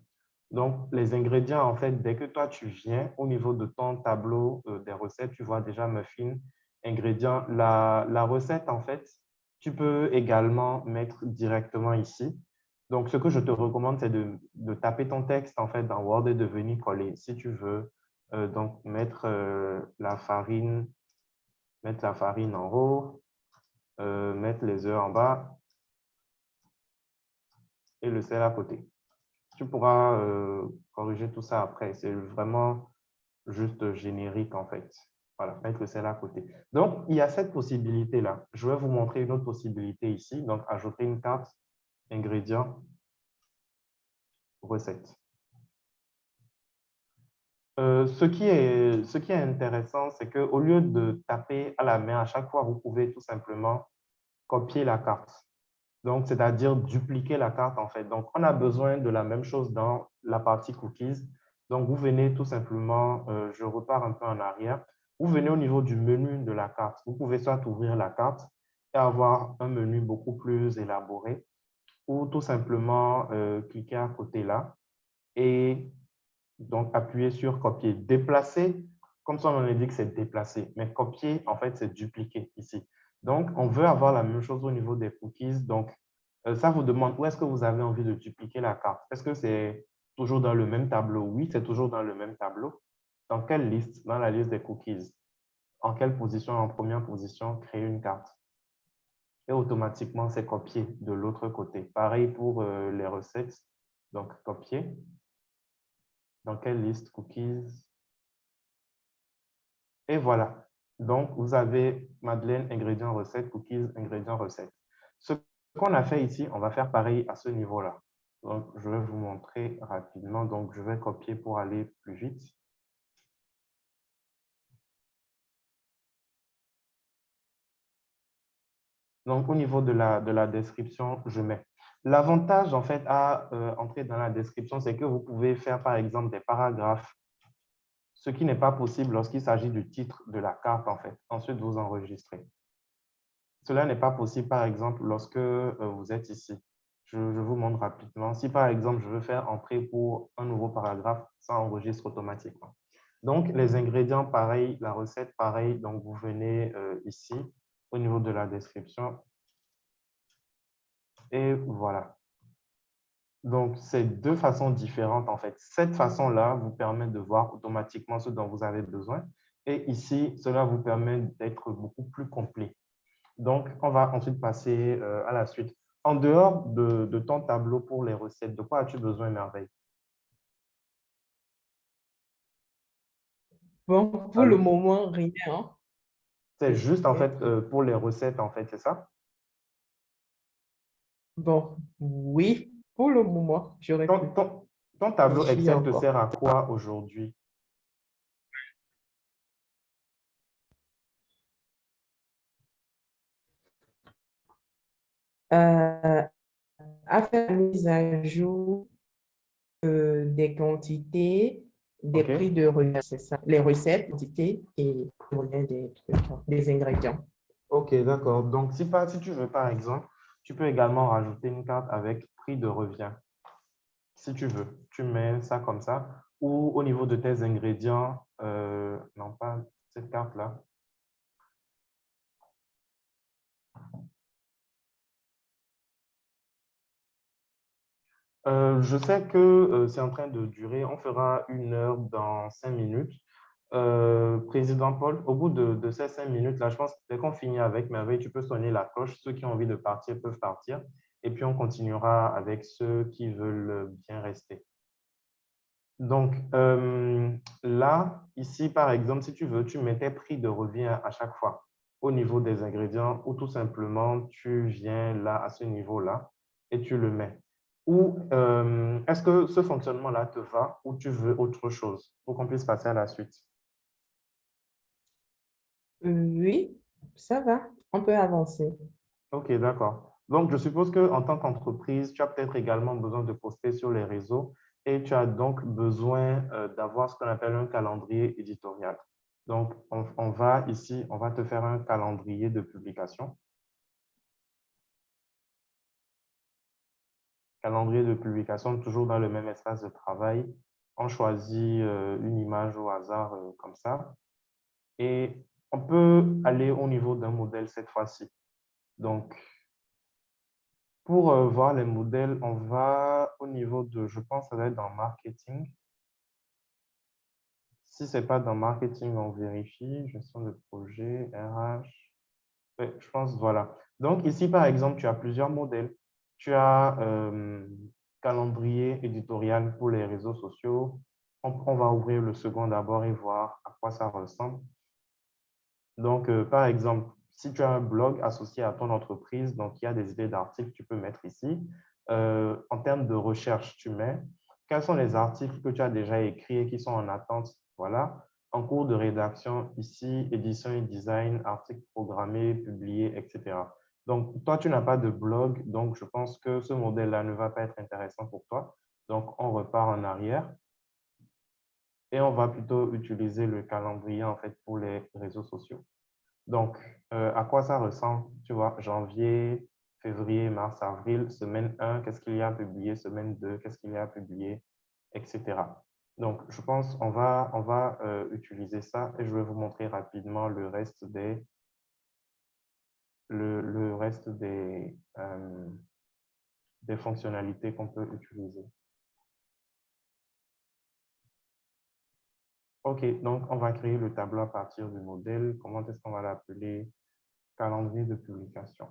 Donc, les ingrédients, en fait, dès que toi, tu viens au niveau de ton tableau des recettes, tu vois déjà muffin, ingrédients. La recette, en fait, tu peux également mettre directement ici. Donc, ce que je te recommande, c'est de taper ton texte, en fait, dans Word et de venir coller. Si tu veux, donc, mettre la farine en haut, mettre les œufs en bas et le sel à côté. Tu pourras corriger tout ça après. C'est vraiment juste générique, en fait. Voilà, mettre le sel à côté. Donc, il y a cette possibilité-là. Je vais vous montrer une autre possibilité ici. Donc, ajouter une carte, ingrédients, recettes. Ce qui est intéressant, c'est qu'au lieu de taper à la main à chaque fois, vous pouvez tout simplement copier la carte. Donc, c'est-à-dire dupliquer la carte, en fait. Donc, on a besoin de la même chose dans la partie cookies. Donc, vous venez tout simplement, je repars un peu en arrière, vous venez au niveau du menu de la carte. Vous pouvez soit ouvrir la carte et avoir un menu beaucoup plus élaboré ou tout simplement cliquer à côté là et donc appuyer sur copier. Déplacer, comme son nom l'indique, c'est déplacer. Mais copier, en fait, c'est dupliquer ici. Donc, on veut avoir la même chose au niveau des cookies. Donc, ça vous demande où est-ce que vous avez envie de dupliquer la carte. Est-ce que c'est toujours dans le même tableau? Oui, c'est toujours dans le même tableau. Dans quelle liste? Dans la liste des cookies. En quelle position? En première position, créer une carte. Et automatiquement, c'est copié de l'autre côté. Pareil pour les recettes. Donc, copier. Dans quelle liste? Cookies. Et voilà. Donc, vous avez Madeleine, ingrédients, recettes, cookies, ingrédients, recettes. Ce qu'on a fait ici, on va faire pareil à ce niveau-là. Donc, je vais vous montrer rapidement. Donc, je vais copier pour aller plus vite. Donc, au niveau de la description, je mets. L'avantage, en fait, à entrer dans la description, c'est que vous pouvez faire, par exemple, des paragraphes, ce qui n'est pas possible lorsqu'il s'agit du titre de la carte, en fait. Ensuite, vous enregistrez. Cela n'est pas possible, par exemple, lorsque vous êtes ici. Je vous montre rapidement. Si, par exemple, je veux faire entrer pour un nouveau paragraphe, ça enregistre automatiquement. Donc, les ingrédients, pareil, la recette, pareil. Donc, vous venez ici, au niveau de la description. Et voilà. Donc, c'est deux façons différentes, en fait. Cette façon-là vous permet de voir automatiquement ce dont vous avez besoin. Et ici, cela vous permet d'être beaucoup plus complet. Donc, on va ensuite passer à la suite. En dehors de ton tableau pour les recettes, de quoi as-tu besoin, Merveille? Bon, pour le Allô? moment, rien, hein. C'est juste, en Ok. fait, pour les recettes, en fait, c'est ça? Bon, oui, pour le moment, j'aurais pu Ton tableau réfléchir Excel te encore. sert à quoi aujourd'hui? Euh, à faire la mise à jour des quantités, des OK. prix de revient, c'est ça, les recettes, quantités et revient des trucs, des ingrédients. OK, d'accord. Donc, si tu veux, par exemple, tu peux également rajouter une carte avec prix de revient. Si tu veux, tu mets ça comme ça. Ou au niveau de tes ingrédients, non pas cette carte-là. Je sais que c'est en train de durer. On fera 1 heure dans 5 minutes. Président Paul, au bout de ces 5 minutes-là, je pense que dès qu'on finit avec Merveille, tu peux sonner la cloche. Ceux qui ont envie de partir peuvent partir. Et puis, on continuera avec ceux qui veulent bien rester. Donc, là, ici, par exemple, si tu veux, tu mets tes prix de revient à chaque fois au niveau des ingrédients ou tout simplement, tu viens là, à ce niveau-là, et tu le mets. Ou est-ce que ce fonctionnement-là te va ou tu veux autre chose pour qu'on puisse passer à la suite? Oui, ça va, on peut avancer. OK, d'accord. Donc, je suppose qu'en tant qu'entreprise, tu as peut-être également besoin de poster sur les réseaux et tu as donc besoin d'avoir ce qu'on appelle un calendrier éditorial. Donc, on va ici, on va te faire un calendrier de publication. Calendrier de publication, toujours dans le même espace de travail. On choisit une image au hasard comme ça. Et on peut aller au niveau d'un modèle cette fois-ci. Donc, pour voir les modèles, on va au niveau de, je pense, ça va être dans marketing. Si ce n'est pas dans marketing, on vérifie. Gestion de projet, RH. Oui, je pense, voilà. Donc, ici, par exemple, tu as plusieurs modèles. Tu as calendrier éditorial pour les réseaux sociaux. On va ouvrir le second d'abord et voir à quoi ça ressemble. Donc, par exemple, si tu as un blog associé à ton entreprise, donc il y a des idées d'articles que tu peux mettre ici. En termes de recherche, tu mets quels sont les articles que tu as déjà écrits et qui sont en attente. Voilà. En cours de rédaction, ici, édition et design, articles programmés, publiés, etc. Donc, toi, tu n'as pas de blog, donc je pense que ce modèle-là ne va pas être intéressant pour toi. Donc, on repart en arrière et on va plutôt utiliser le calendrier en fait pour les réseaux sociaux. Donc, à quoi ça ressemble? Tu vois, janvier, février, mars, avril, semaine 1, qu'est-ce qu'il y a à publier? Semaine 2, qu'est-ce qu'il y a à publier? Etc. Donc, je pense qu'on va utiliser ça et je vais vous montrer rapidement le reste des fonctionnalités qu'on peut utiliser. OK, donc on va créer le tableau à partir du modèle. Comment est-ce qu'on va l'appeler? Calendrier de publication.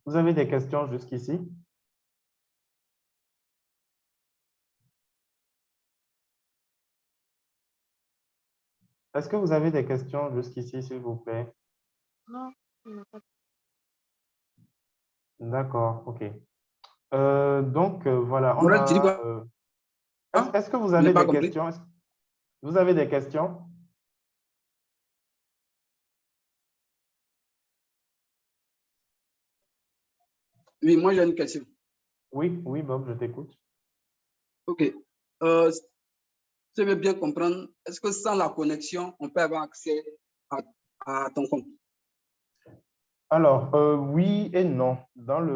Vous avez des questions jusqu'ici? Est-ce que vous avez des questions jusqu'ici, s'il vous plaît? Non. D'accord, OK. Donc, voilà, on Morel, tu dis a... quoi? est-ce que vous Je n'ai avez pas des compris. questions? Vous avez des questions? Oui, moi j'ai une question. Oui, oui, Bob, je t'écoute. OK. Si je veux bien comprendre, est-ce que sans la connexion, on peut avoir accès à ton compte? Alors, oui et non. Dans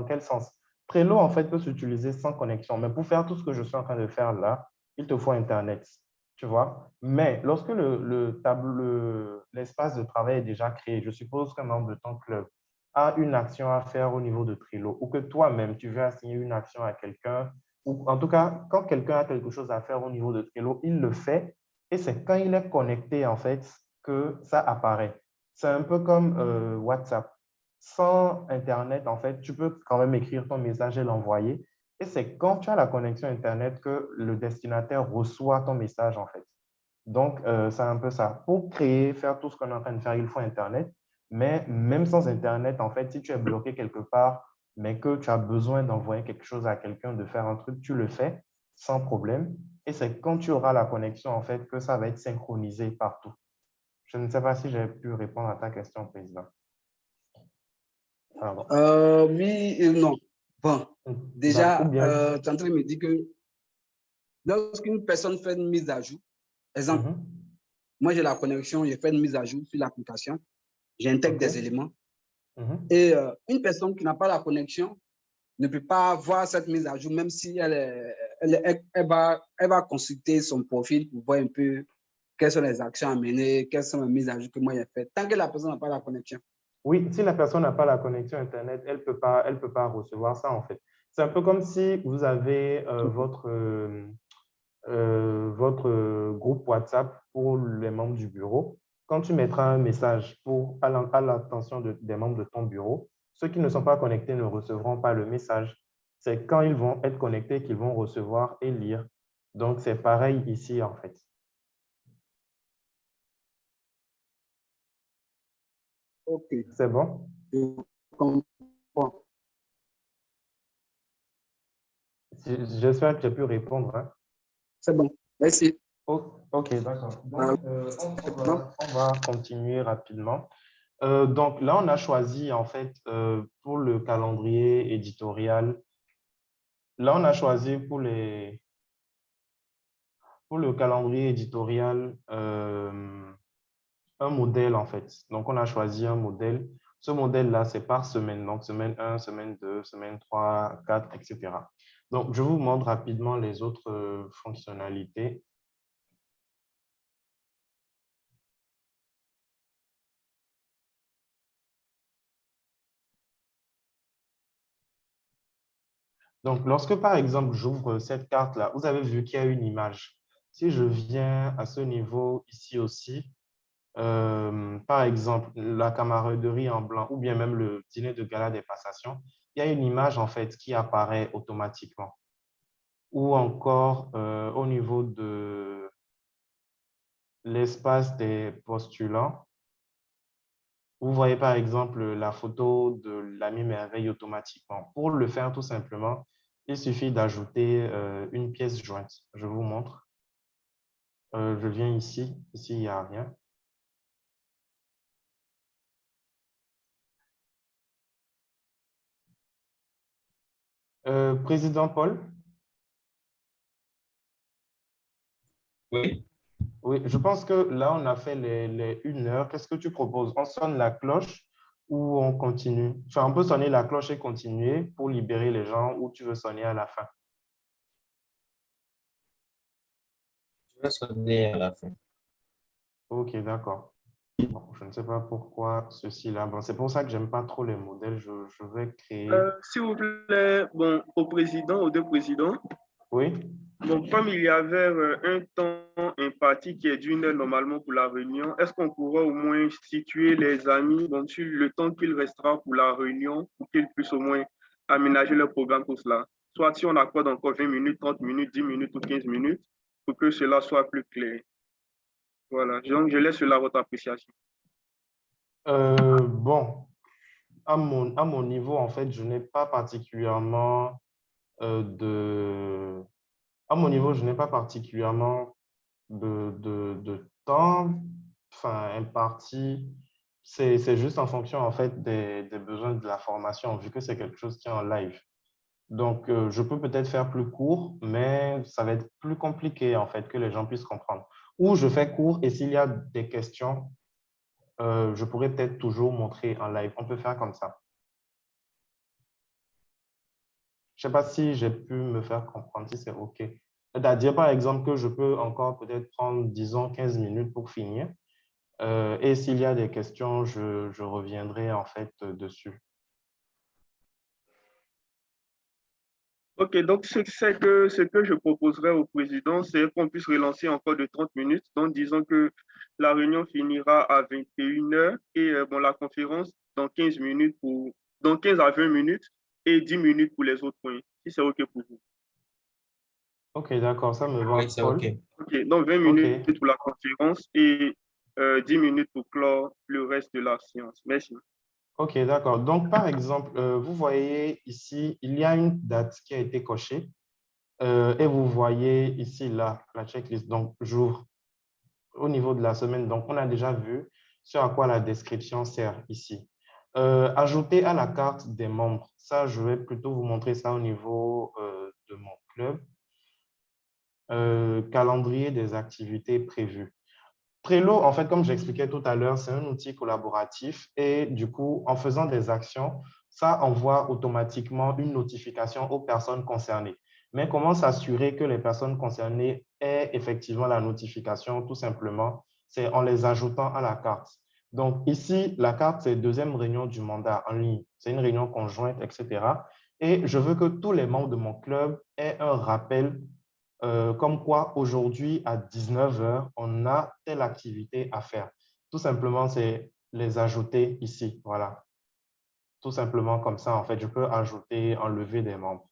quel sens? Trello, en fait, peut s'utiliser sans connexion. Mais pour faire tout ce que je suis en train de faire là, il te faut Internet. Tu vois? Mais lorsque l'espace de travail est déjà créé, je suppose qu'un membre de ton club a une action à faire au niveau de Trello ou que toi-même, tu veux assigner une action à quelqu'un ou en tout cas, quand quelqu'un a quelque chose à faire au niveau de Trello, il le fait et c'est quand il est connecté, en fait, que ça apparaît. C'est un peu comme WhatsApp. Sans Internet, en fait, tu peux quand même écrire ton message et l'envoyer. Et c'est quand tu as la connexion Internet que le destinataire reçoit ton message, en fait. Donc, c'est un peu ça. Pour créer, faire tout ce qu'on est en train de faire, il faut Internet. Mais même sans Internet, en fait, si tu es bloqué quelque part, mais que tu as besoin d'envoyer quelque chose à quelqu'un, de faire un truc, tu le fais sans problème. Et c'est quand tu auras la connexion, en fait, que ça va être synchronisé partout. Je ne sais pas si j'ai pu répondre à ta question, Président. Pardon. Oui et non. Bon, Ou déjà, bien... tu es en train de me dire que lorsqu'une personne fait une mise à jour, exemple, moi j'ai la connexion, j'ai fait une mise à jour sur l'application, j'intègre OK. des éléments. Et une personne qui n'a pas la connexion ne peut pas voir cette mise à jour, même si elle va consulter son profil pour voir un peu quelles sont les actions à mener, quelles sont les mises à jour que moi j'ai faites, tant que la personne n'a pas la connexion. Oui, si la personne n'a pas la connexion Internet, elle peut pas recevoir ça, en fait. C'est un peu comme si vous avez votre groupe WhatsApp pour les membres du bureau. Quand tu mettras un message à l'attention des membres de ton bureau, ceux qui ne sont pas connectés ne recevront pas le message. C'est quand ils vont être connectés qu'ils vont recevoir et lire. Donc, c'est pareil ici, en fait. OK. C'est bon? Je comprends. J'espère que j'ai pu répondre, hein. C'est bon. Merci. OK, d'accord. Donc, on va continuer rapidement. Donc là, on a choisi, en fait, pour le calendrier éditorial, là, on a choisi pour le calendrier éditorial un modèle, en fait. Donc, on a choisi un modèle. Ce modèle-là, c'est par semaine. Donc, semaine 1, semaine 2, semaine 3, 4, etc. Donc, je vous montre rapidement les autres fonctionnalités. Donc, lorsque, par exemple, j'ouvre cette carte-là, vous avez vu qu'il y a une image. Si je viens à ce niveau ici aussi, par exemple, la camaraderie en blanc ou bien même le dîner de gala des passations, il y a une image, en fait, qui apparaît automatiquement. Ou encore, au niveau de l'espace des postulants, vous voyez, par exemple, la photo de l'ami merveille automatiquement. Pour le faire, tout simplement, il suffit d'ajouter une pièce jointe. Je vous montre. Je viens ici. Ici, il n'y a rien. Président Paul? Oui. Oui, je pense que là, on a fait les 1 heure. Qu'est-ce que tu proposes? On sonne la cloche ou on continue? Enfin, on peut sonner la cloche et continuer pour libérer les gens ou tu veux sonner à la fin? Je vais sonner à la fin. OK, d'accord. Bon, je ne sais pas pourquoi ceci-là. Bon, c'est pour ça que j'aime pas trop les modèles. Je vais créer. S'il vous plaît, bon, au président, aux deux présidents. Oui. Donc, comme il y avait un temps imparti qui est d'1 heure normalement pour la réunion, est-ce qu'on pourra au moins situer les amis donc, sur le temps qu'il restera pour la réunion pour qu'ils puissent au moins aménager leur programme pour cela? Soit si on accorde encore 20 minutes, 30 minutes, 10 minutes ou 15 minutes pour que cela soit plus clair. Voilà, donc je laisse cela à votre appréciation. Bon, à mon niveau, en fait, je n'ai pas particulièrement à mon niveau, je n'ai pas particulièrement de temps imparti. C'est juste en fonction, en fait, des besoins de la formation, vu que c'est quelque chose qui est en live. Donc, je peux peut-être faire plus court, mais ça va être plus compliqué, en fait, que les gens puissent comprendre. Ou je fais court et s'il y a des questions, je pourrais peut-être toujours montrer en live. On peut faire comme ça. Je ne sais pas si j'ai pu me faire comprendre, si c'est OK. C'est-à-dire, par exemple, que je peux encore peut-être prendre, disons, 15 minutes pour finir. Et s'il y a des questions, je reviendrai en fait dessus. Ok, donc ce que je proposerais au président, c'est qu'on puisse relancer encore de 30 minutes. Donc, disons que la réunion finira à 21 heures et bon, la conférence dans 15 minutes dans 15 à 20 minutes et 10 minutes pour les autres points, si c'est OK pour vous. Ok, d'accord, ça me va, Oui, c'est OK. Paul. OK, donc 20 Ok, minutes pour la conférence et 10 minutes pour clore le reste de la séance. Merci. ok, d'accord. Donc, par exemple, vous voyez ici, il y a une date qui a été cochée et vous voyez ici, là, la checklist. Donc, j'ouvre au niveau de la semaine. Donc, on a déjà vu ce à quoi la description sert ici. Ajouter à la carte des membres. Ça, je vais plutôt vous montrer ça au niveau de mon club. Calendrier des activités prévues. Trello, en fait, comme j'expliquais tout à l'heure, c'est un outil collaboratif et du coup, en faisant des actions, ça envoie automatiquement une notification aux personnes concernées. Mais comment s'assurer que les personnes concernées aient effectivement la notification? Tout simplement, c'est en les ajoutant à la carte. Donc ici, la carte, c'est deuxième réunion du mandat en ligne. C'est une réunion conjointe, etc. Et je veux que tous les membres de mon club aient un rappel comme quoi aujourd'hui à 19 heures, on a telle activité à faire. Tout simplement, c'est les ajouter ici. Voilà. Tout simplement comme ça, en fait, je peux ajouter, enlever des membres.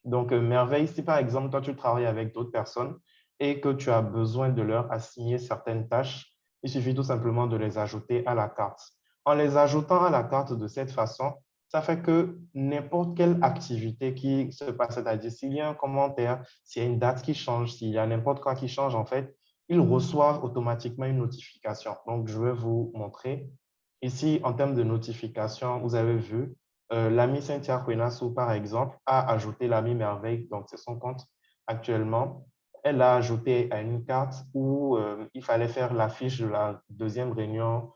Donc, merveille, si par exemple, toi, tu travailles avec d'autres personnes et que tu as besoin de leur assigner certaines tâches, il suffit tout simplement de les ajouter à la carte. En les ajoutant à la carte de cette façon, ça fait que n'importe quelle activité qui se passe, c'est-à-dire s'il y a un commentaire, s'il y a une date qui change, s'il y a n'importe quoi qui change, en fait, ils reçoivent automatiquement une notification. Donc, je vais vous montrer. Ici, en termes de notification, vous avez vu, l'ami Cynthia Kwenasu, par exemple, a ajouté l'ami Merveille, donc c'est son compte actuellement. Elle a ajouté à une carte où il fallait faire l'affiche de la deuxième réunion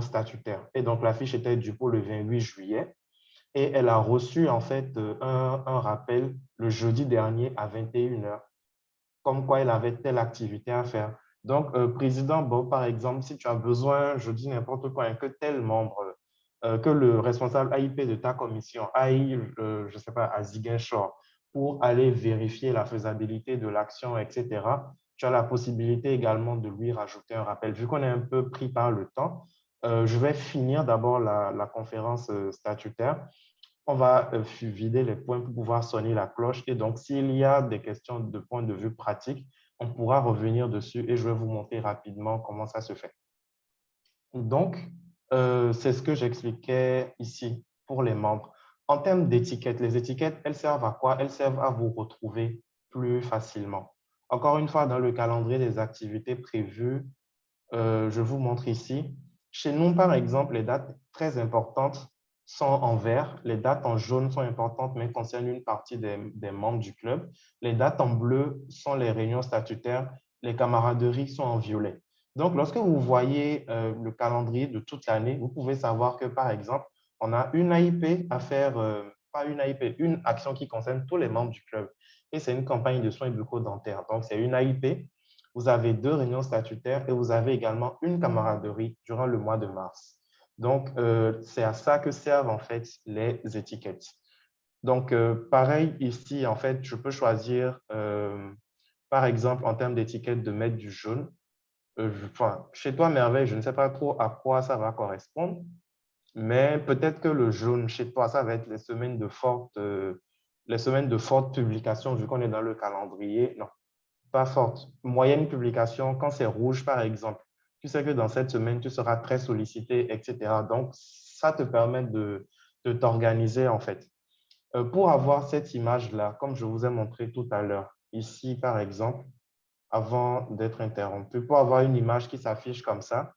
statutaire. Et donc, l'affiche était due pour le 28 juillet. Et elle a reçu en fait un rappel le jeudi dernier à 21 heures, comme quoi elle avait telle activité à faire. Donc, président Bob, par exemple, si tu as besoin, je dis n'importe quoi, hein, que tel membre, que le responsable AIP de ta commission aille, je ne sais pas, à Ziguinchor pour aller vérifier la faisabilité de l'action, etc., tu as la possibilité également de lui rajouter un rappel. Vu qu'on est un peu pris par le temps, je vais finir d'abord la conférence statutaire. On va vider les points pour pouvoir sonner la cloche. Et donc, s'il y a des questions de point de vue pratique, on pourra revenir dessus et je vais vous montrer rapidement comment ça se fait. Donc, c'est ce que j'expliquais ici pour les membres. En termes d'étiquettes, les étiquettes, elles servent à quoi? Elles servent à vous retrouver plus facilement. Encore une fois, dans le calendrier des activités prévues, je vous montre ici. Chez nous, par exemple, les dates très importantes sont en vert. Les dates en jaune sont importantes, mais concernent une partie des membres du club. Les dates en bleu sont les réunions statutaires. Les camaraderies sont en violet. Donc, lorsque vous voyez le calendrier de toute l'année, vous pouvez savoir que, par exemple, on a une AIP à faire, pas une AIP, une action qui concerne tous les membres du club. Et c'est une campagne de soins bucco-dentaires. Donc, c'est une AIP. Vous avez 2 réunions statutaires et vous avez également une camaraderie durant le mois de mars. Donc, c'est à ça que servent en fait les étiquettes. Donc, pareil ici, en fait, je peux choisir, par exemple, en termes d'étiquette, de mettre du jaune. Enfin, chez toi, Merveille, je ne sais pas trop à quoi ça va correspondre, mais peut-être que le jaune, chez toi, ça va être les semaines de forte publication, vu qu'on est dans le calendrier. Non, pas forte. Moyenne publication, quand c'est rouge, par exemple, tu sais que dans cette semaine, tu seras très sollicité, etc. Donc, ça te permet de t'organiser, en fait. Pour avoir cette image-là, comme je vous ai montré tout à l'heure, ici, par exemple, avant d'être interrompu, pour avoir une image qui s'affiche comme ça,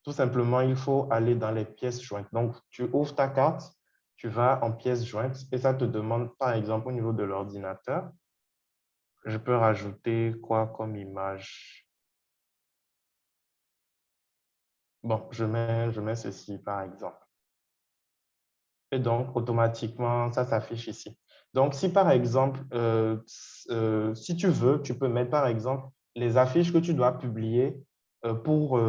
tout simplement, il faut aller dans les pièces jointes. Donc, tu ouvres ta carte, tu vas en pièces jointes et ça te demande, par exemple, au niveau de l'ordinateur, je peux rajouter quoi comme image? Bon, je mets ceci, par exemple. Et donc, automatiquement, ça s'affiche ici. Donc, si par exemple, si tu veux, tu peux mettre par exemple les affiches que tu dois publier pour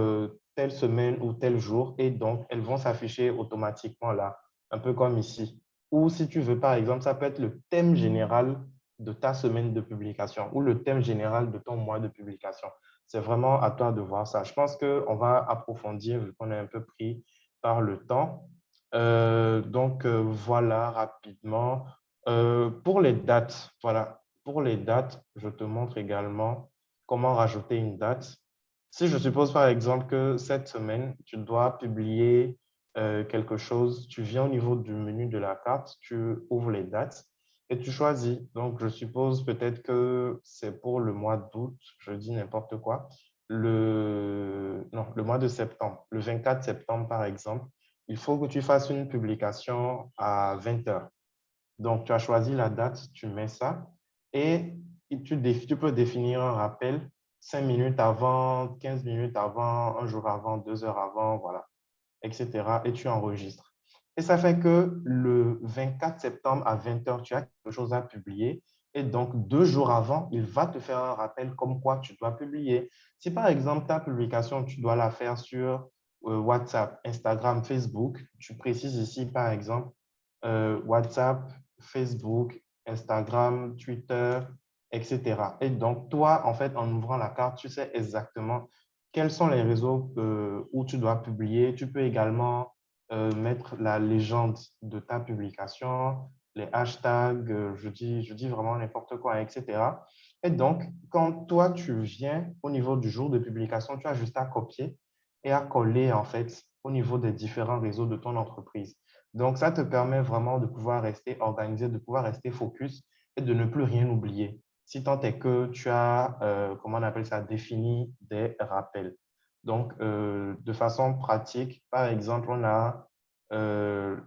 telle semaine ou tel jour. Et donc, elles vont s'afficher automatiquement là, un peu comme ici. Ou si tu veux, par exemple, ça peut être le thème général de ta semaine de publication ou le thème général de ton mois de publication. C'est vraiment à toi de voir ça. Je pense qu'on va approfondir vu qu'on est un peu pris par le temps. Voilà, rapidement. Pour les dates, voilà. Pour les dates, je te montre également comment rajouter une date. Si je suppose par exemple que cette semaine, tu dois publier quelque chose, tu viens au niveau du menu de la carte, tu ouvres les dates et tu choisis. Donc, je suppose peut-être que c'est pour le mois d'août, je dis n'importe quoi, non, le mois de septembre, le 24 septembre par exemple, il faut que tu fasses une publication à 20 heures. Donc, tu as choisi la date, tu mets ça et tu peux définir un rappel 5 minutes avant, 15 minutes avant, un jour avant, 2 heures avant, voilà, etc. Et tu enregistres. Et ça fait que le 24 septembre à 20 heures, tu as quelque chose à publier. Et donc, 2 jours avant, il va te faire un rappel comme quoi tu dois publier. Si par exemple, ta publication, tu dois la faire sur WhatsApp, Instagram, Facebook, tu précises ici, par exemple, WhatsApp, Facebook, Instagram, Twitter, etc. Et donc, toi, en fait, en ouvrant la carte, tu sais exactement quels sont les réseaux où tu dois publier. Tu peux également mettre la légende de ta publication, les hashtags, je dis vraiment n'importe quoi, etc. Et donc, quand toi, tu viens au niveau du jour de publication, tu as juste à copier et à coller, en fait, au niveau des différents réseaux de ton entreprise. Donc, ça te permet vraiment de pouvoir rester organisé, de pouvoir rester focus et de ne plus rien oublier. Si tant est que tu as, comment on appelle ça, défini des rappels. Donc, de façon pratique, par exemple, on a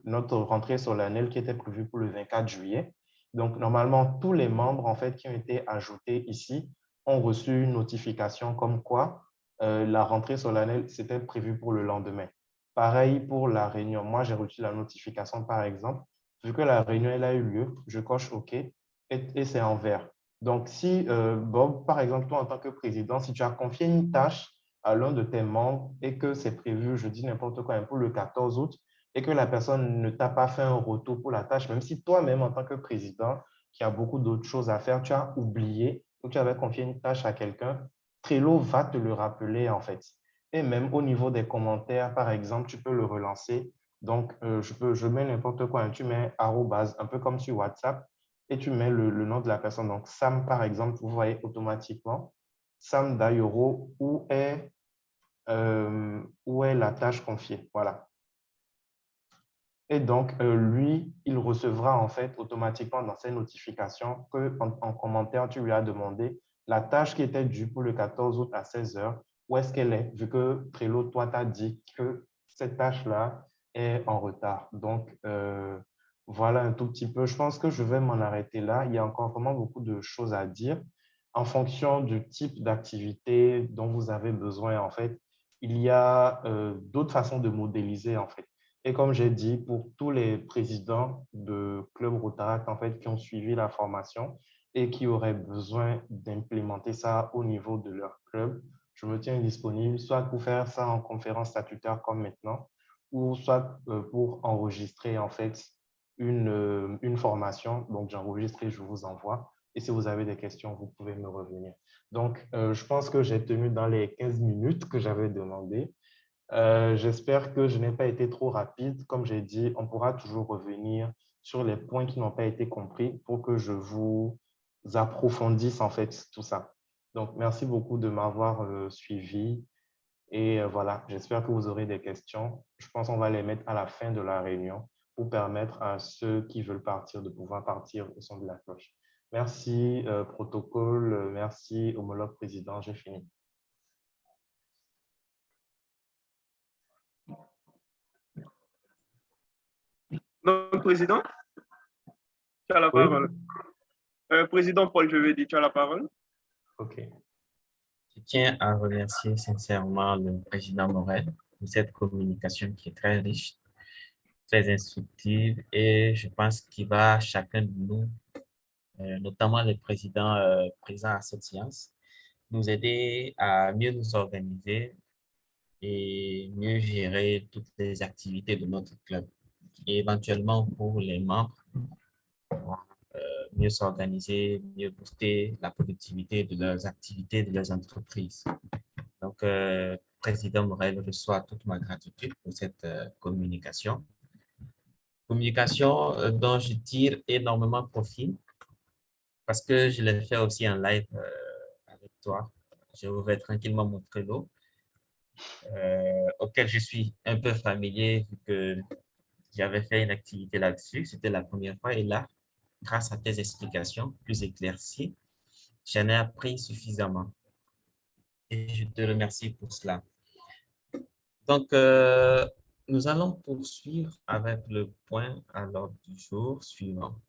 notre rentrée solennelle qui était prévue pour le 24 juillet. Donc, normalement, tous les membres, en fait, qui ont été ajoutés ici ont reçu une notification comme quoi la rentrée solennelle, c'était prévu pour le lendemain. Pareil pour la réunion. Moi, j'ai reçu la notification, par exemple. Vu que la réunion elle a eu lieu, je coche OK et c'est en vert. Donc, si Bob, par exemple, toi, en tant que président, si tu as confié une tâche à l'un de tes membres et que c'est prévu, je dis n'importe quoi, pour le 14 août, et que la personne ne t'a pas fait un retour pour la tâche, même si toi-même, en tant que président, qui a beaucoup d'autres choses à faire, tu as oublié ou tu avais confié une tâche à quelqu'un, Trello va te le rappeler, en fait. Et même au niveau des commentaires, par exemple, tu peux le relancer. Donc, je mets n'importe quoi, hein, tu mets arrobase, un peu comme sur WhatsApp, et tu mets le nom de la personne. Donc, Sam, par exemple, vous voyez automatiquement, Sam Dayoro, où est la tâche confiée. Voilà. Et donc, lui, il recevra en fait automatiquement dans ses notifications qu'en commentaire, tu lui as demandé la tâche qui était due pour le 14 août à 16 heures, où est-ce qu'elle est, vu que Trello, toi, t'a dit que cette tâche-là est en retard. Donc, voilà un tout petit peu. Je pense que je vais m'en arrêter là. Il y a encore vraiment beaucoup de choses à dire. En fonction du type d'activité dont vous avez besoin, en fait, il y a d'autres façons de modéliser, en fait. Et comme j'ai dit, pour tous les présidents de Club Rotaract, en fait, qui ont suivi la formation et qui auraient besoin d'implémenter ça au niveau de leur club, je me tiens disponible, soit pour faire ça en conférence statutaire comme maintenant, ou soit pour enregistrer, en fait, une formation. Donc, j'enregistre et je vous envoie. Et si vous avez des questions, vous pouvez me revenir. Donc, je pense que j'ai tenu dans les 15 minutes que j'avais demandé. J'espère que je n'ai pas été trop rapide. Comme j'ai dit, on pourra toujours revenir sur les points qui n'ont pas été compris pour que je vous approfondisse en fait tout ça. Donc, merci beaucoup de m'avoir suivi. Et voilà, j'espère que vous aurez des questions. Je pense qu'on va les mettre à la fin de la réunion pour permettre à ceux qui veulent partir de pouvoir partir au son de la cloche. Merci, protocole. Merci, homologue président. J'ai fini. Donc, Président, tu as la Oui. parole. Président Paul, je veux dire, tu as la parole. OK. Je tiens à remercier sincèrement le président Morel pour cette communication qui est très riche, très instructive et je pense qu'il va chacun de nous, notamment les présidents présents à cette séance, nous aider à mieux nous organiser et mieux gérer toutes les activités de notre club. Et éventuellement pour les membres, mieux s'organiser, mieux booster la productivité de leurs activités, de leurs entreprises. Donc, Président Morel reçoit toute ma gratitude pour cette communication. Communication dont je tire énormément profit parce que je l'ai fait aussi en live avec toi. J'ai ouvert tranquillement mon Trello auquel je suis un peu familier vu que j'avais fait une activité là-dessus. C'était la première fois et là, grâce à tes explications plus éclaircies, j'en ai appris suffisamment et je te remercie pour cela. Donc, nous allons poursuivre avec le point à l'ordre du jour suivant.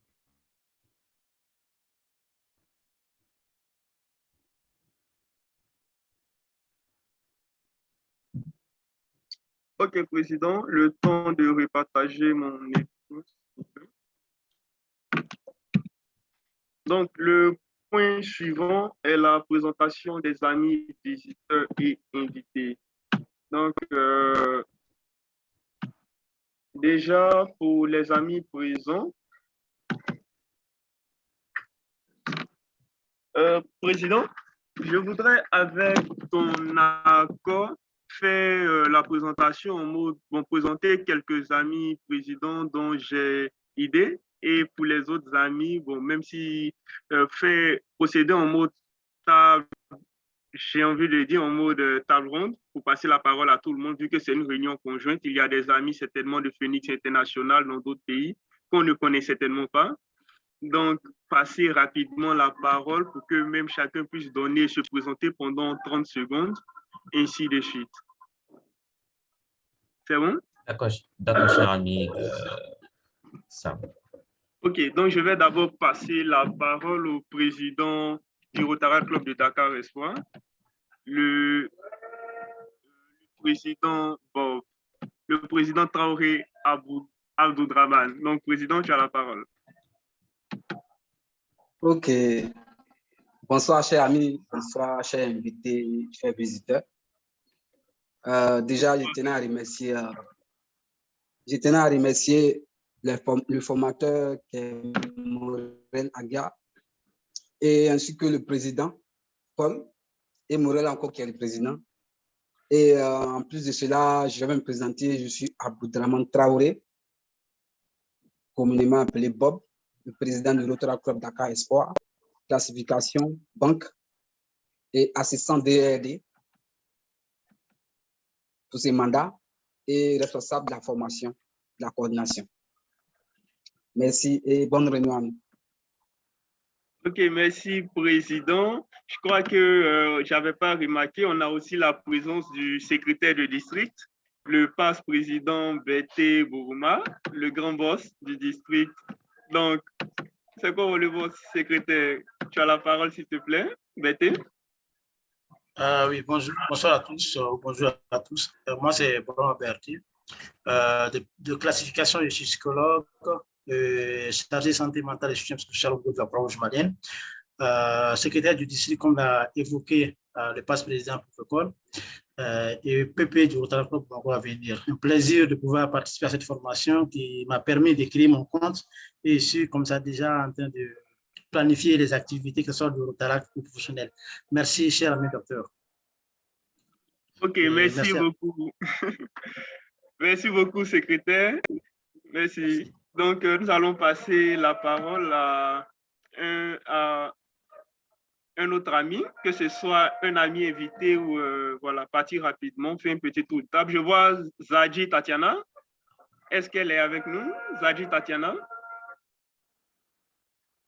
Ok, Président, le temps de repartager mon écran. Donc, le point suivant est la présentation des amis, visiteurs et invités. Donc, déjà, pour les amis présents, Président, je voudrais, avec ton accord, faire la présentation en mode, présenter quelques amis présidents dont j'ai idée. Et pour les autres amis, même si procéder en mode table, j'ai envie de dire en mode table ronde, pour passer la parole à tout le monde, vu que c'est une réunion conjointe. Il y a des amis certainement de Phoenix International dans d'autres pays qu'on ne connaît certainement pas. Donc, passer rapidement la parole pour que même chacun puisse donner et se présenter pendant 30 secondes, ainsi de suite. C'est bon? D'accord, cher ami Sam. Ok, donc je vais d'abord passer la parole au président du Rotary Club de Dakar Espoir, le président Bob, le président Traoré Abdoudraman. Donc, président, tu as la parole. Ok. Bonsoir, chers amis. Bonsoir, chers invités, chers visiteurs. Déjà, je tenais à remercier le formateur qui est Morel Agia et ainsi que le président Paul et Morel encore qui est le président. Et en plus de cela, je vais me présenter. Je suis Abdoudraman Traoré, communément appelé Bob, le président du Rotary Club Dakar Espoir, classification, banque et assistant DRD pour ces mandats et responsable de la formation, de la coordination. Merci et bonne réunion à nous. Ok, merci, Président. Je crois que je n'avais pas remarqué, on a aussi la présence du secrétaire de district, le passe-président Bété Bourouma, le grand boss du district. Donc, c'est quoi le boss secrétaire? Tu as la parole, s'il te plaît, Bété. Oui, bonsoir à tous. Bonjour à tous. Moi, c'est Bruno Berti. De classification, je suis psychologue, chargé santé mentale et soutien social au niveau de la province malienne. Secrétaire du district, comme l'a évoqué le passe-président protocole, et PP du Rotary Club Bango à venir. Un plaisir de pouvoir participer à cette formation qui m'a permis d'écrire mon compte et je suis comme ça déjà en train de planifier les activités que sont du Rotary professionnel. Merci, cher ami docteur. Ok, merci beaucoup. Merci beaucoup, secrétaire. Merci. Donc, nous allons passer la parole à un autre ami, que ce soit un ami invité ou voilà, partir rapidement, faire un petit tour de table. Je vois Zadji Tatiana. Est-ce qu'elle est avec nous? Zadji Tatiana?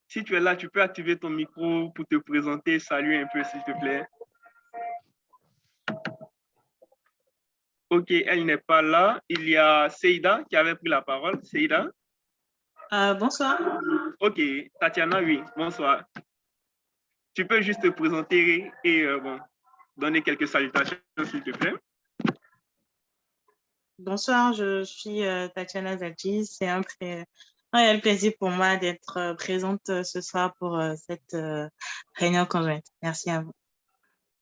Si tu es là, tu peux activer ton micro pour te présenter, saluer un peu, s'il te plaît. Ok, elle n'est pas là. Il y a Seida qui avait pris la parole. Seida? Bonsoir. Ok, Tatiana, oui, bonsoir. Tu peux juste te présenter et donner quelques salutations, s'il te plaît. Bonsoir, je suis Tatiana Zadji. C'est un réel plaisir pour moi d'être présente ce soir pour cette réunion conjointe. Merci à vous.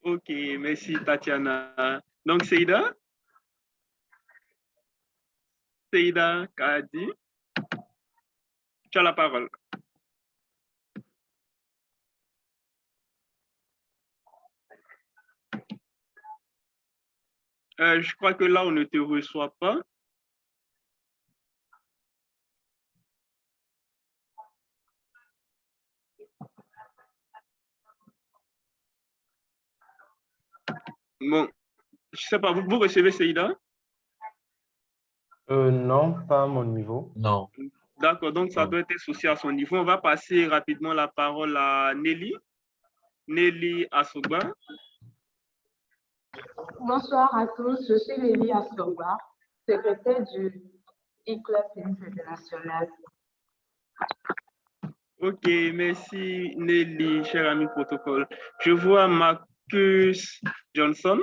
Ok, merci Tatiana. Donc, Seida? Seida Kadi? Tu as la parole. Je crois que là, on ne te reçoit pas. Bon, je ne sais pas, vous recevez Seïda? Non, pas à mon niveau. Non. D'accord, donc ça doit être associé à son niveau. On va passer rapidement la parole à Nelly. Nelly Assoba. Bonsoir à tous, je suis Nelly Assoba, secrétaire du e-club tennis international. Ok, merci Nelly, cher ami protocole. Je vois Marcus Johnson.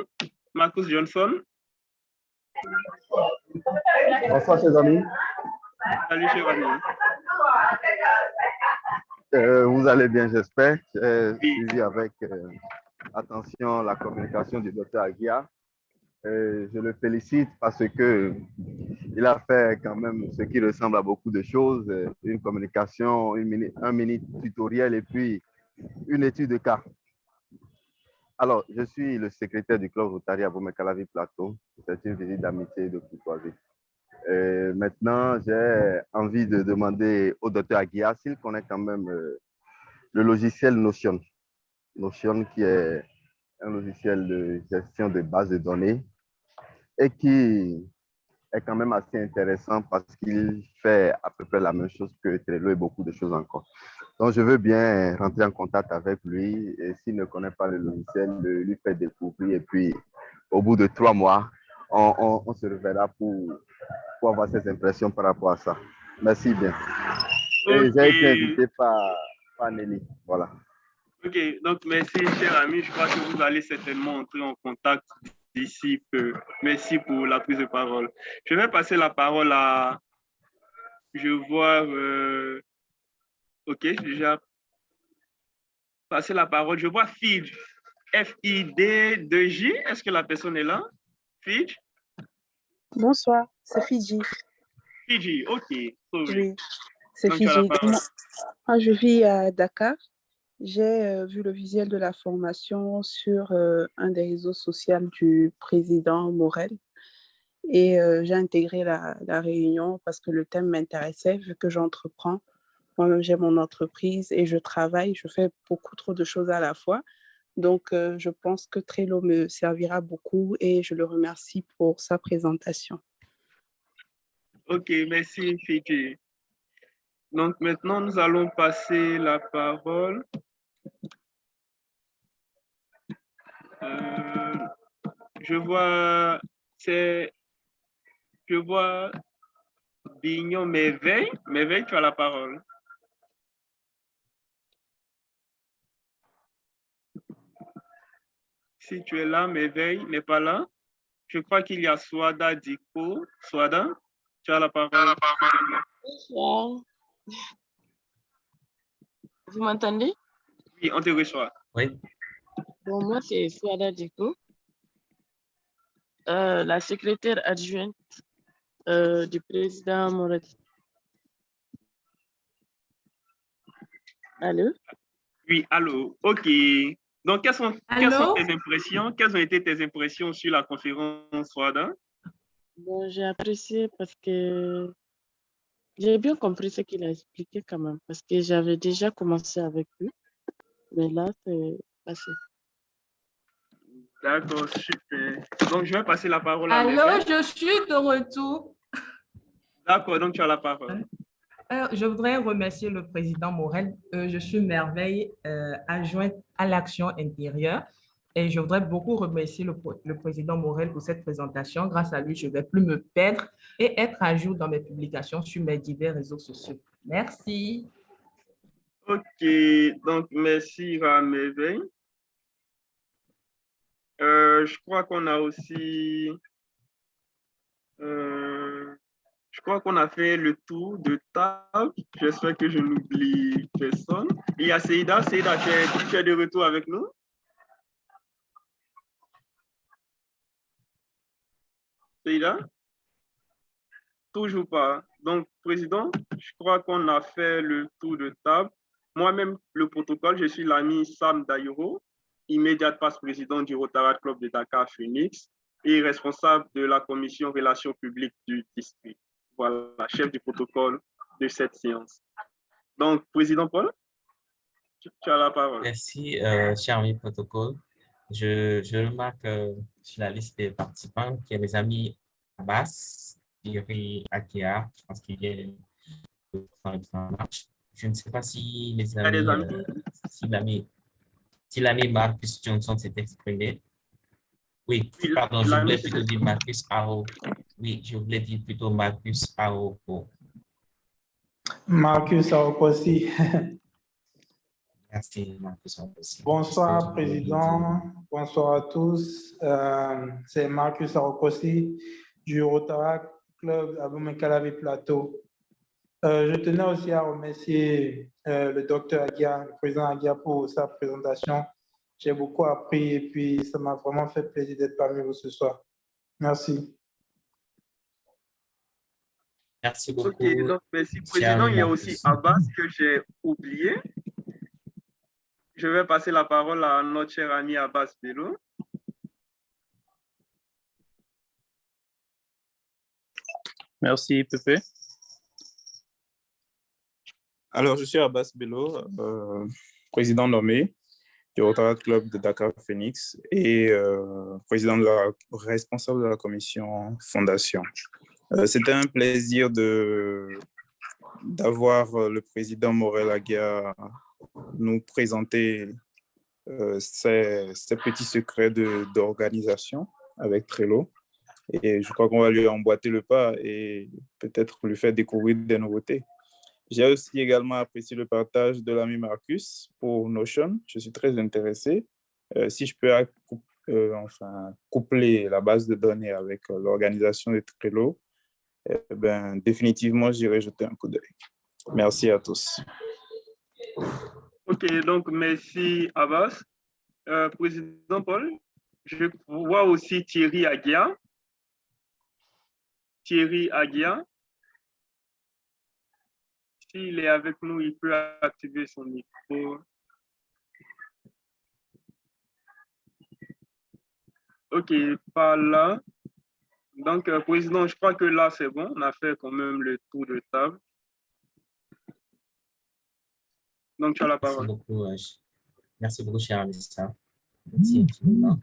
Marcus Johnson. Bonsoir, chers amis. Salut, cher ami. Vous allez bien, j'espère. J'ai suivi avec attention la communication du docteur Aguiar. Je le félicite parce que il a fait quand même ce qui ressemble à beaucoup de choses, une communication, un mini tutoriel et puis une étude de cas. Alors, je suis le secrétaire du club Rotary à Bomekalavi Plateau. C'est une visite d'amitié et de courtoisie. Maintenant, j'ai envie de demander au docteur Aguiar s'il connaît quand même le logiciel Notion. Notion qui est un logiciel de gestion de base de données et qui est quand même assez intéressant parce qu'il fait à peu près la même chose que Trello et beaucoup de choses encore. Donc, je veux bien rentrer en contact avec lui et s'il ne connaît pas le logiciel, lui faire découvrir et puis au bout de 3 mois, on se reverra pour avoir ses impressions par rapport à ça. Merci bien. Et j'ai été invité par Nelly. Voilà. Ok, donc merci, cher ami. Je crois que vous allez certainement entrer en contact d'ici peu. Merci pour la prise de parole. Je vais passer la parole à... Je vois... Ok, j'ai déjà passé la parole. Je vois Fidj. F-I-D-2-J. Est-ce que la personne est là? Fidj? Bonsoir, c'est Fidji. Fidji, ok. Oui, c'est Donc, tu as Fidji. la parole. Moi, je vis à Dakar. J'ai vu le visuel de la formation sur un des réseaux sociaux du président Morel et j'ai intégré la réunion parce que le thème m'intéressait vu que j'entreprends. Moi-même, j'ai mon entreprise et je travaille, je fais beaucoup trop de choses à la fois. Donc, je pense que Trello me servira beaucoup et je le remercie pour sa présentation. Ok, merci Fidji. Donc maintenant, nous allons passer la parole. Je vois Bignon Merveille. Merveille, tu as la parole. Si tu es là, Merveille n'est pas là. Je crois qu'il y a Swada Diko. Swada, tu as la parole. Bonsoir. Vous m'entendez? Oui, on te reçoit. Oui. Bon, moi, c'est Swada Diko, la secrétaire adjointe du président Morel. Allô? Oui, allô. OK. Donc, quelles sont tes impressions? Quelles ont été tes impressions sur la conférence Swada? Bon, j'ai apprécié parce que j'ai bien compris ce qu'il a expliqué quand même, parce que j'avais déjà commencé avec lui, mais là, c'est passé. D'accord, super. Donc, je vais passer la parole à Allô, Merveille. je suis de retour. D'accord, donc tu as la parole. Je voudrais remercier le président Morel. Je suis Merveille, adjointe à l'action intérieure. Et je voudrais beaucoup remercier le président Morel pour cette présentation. Grâce à lui, je ne vais plus me perdre et être à jour dans mes publications sur mes divers réseaux sociaux. Merci. OK, donc merci à Merveille. Je crois qu'on a aussi... je crois qu'on a fait le tour de table. J'espère que je n'oublie personne. Il y a Seïda. Seïda, tu es de retour avec nous? Seïda? Toujours pas. Donc, Président, je crois qu'on a fait le tour de table. Moi-même, le protocole, je suis l'ami Sam Dayuro, immédiat vice-président du Rotaract Club de Dakar Phoenix et responsable de la commission relations publiques du district. Voilà, chef du protocole de cette séance. Donc, Président Paul, tu as la parole. Merci, cher ami protocole. Je remarque sur la liste des participants qu'il y a des amis Abbas, Thierry Akia, je pense qu'il vient de prendre en marche. Je ne sais pas si les amis, si l'ami Marcus Johnson s'est exprimé. Oui, pardon, je voulais plutôt dire Marcus Aro. Oui, je voulais dire plutôt Marcus Aro. Marcus Arocossi. Merci, Marcus Arocossi. Bonsoir, Président. Bonsoir à tous. C'est Marcus Arocossi du Rotaract Club Abomey-Calavi Plateau. Je tenais aussi à remercier le docteur Agia, le président Agia, pour sa présentation. J'ai beaucoup appris et puis ça m'a vraiment fait plaisir d'être parmi vous ce soir. Merci. Merci beaucoup. Ok, donc merci, Président. Il y a aussi Abbas que j'ai oublié. Je vais passer la parole à notre cher ami Abbas Bello. Merci, Pépé. Alors, je suis Abbas Bello, président nommé du Rotaract Club de Dakar Phoenix et responsable de la commission fondation. C'était un plaisir d'avoir le président Morel Agia nous présenter ses petits secrets d'organisation avec Trello. Et je crois qu'on va lui emboîter le pas et peut-être lui faire découvrir des nouveautés. J'ai aussi également apprécié le partage de l'ami Marcus pour Notion. Je suis très intéressé. Si je peux coupler la base de données avec l'organisation de Trello, définitivement, j'irai jeter un coup d'œil. Merci à tous. OK, donc merci Abbas. Président Paul, je vois aussi Thierry Agia. Thierry Agia. S'il est avec nous, il peut activer son micro. OK, pas là. Donc, Président, je crois que là, c'est bon. On a fait quand même le tour de table. Donc, tu as la parole. Merci beaucoup, cher Anissa. Merci infiniment.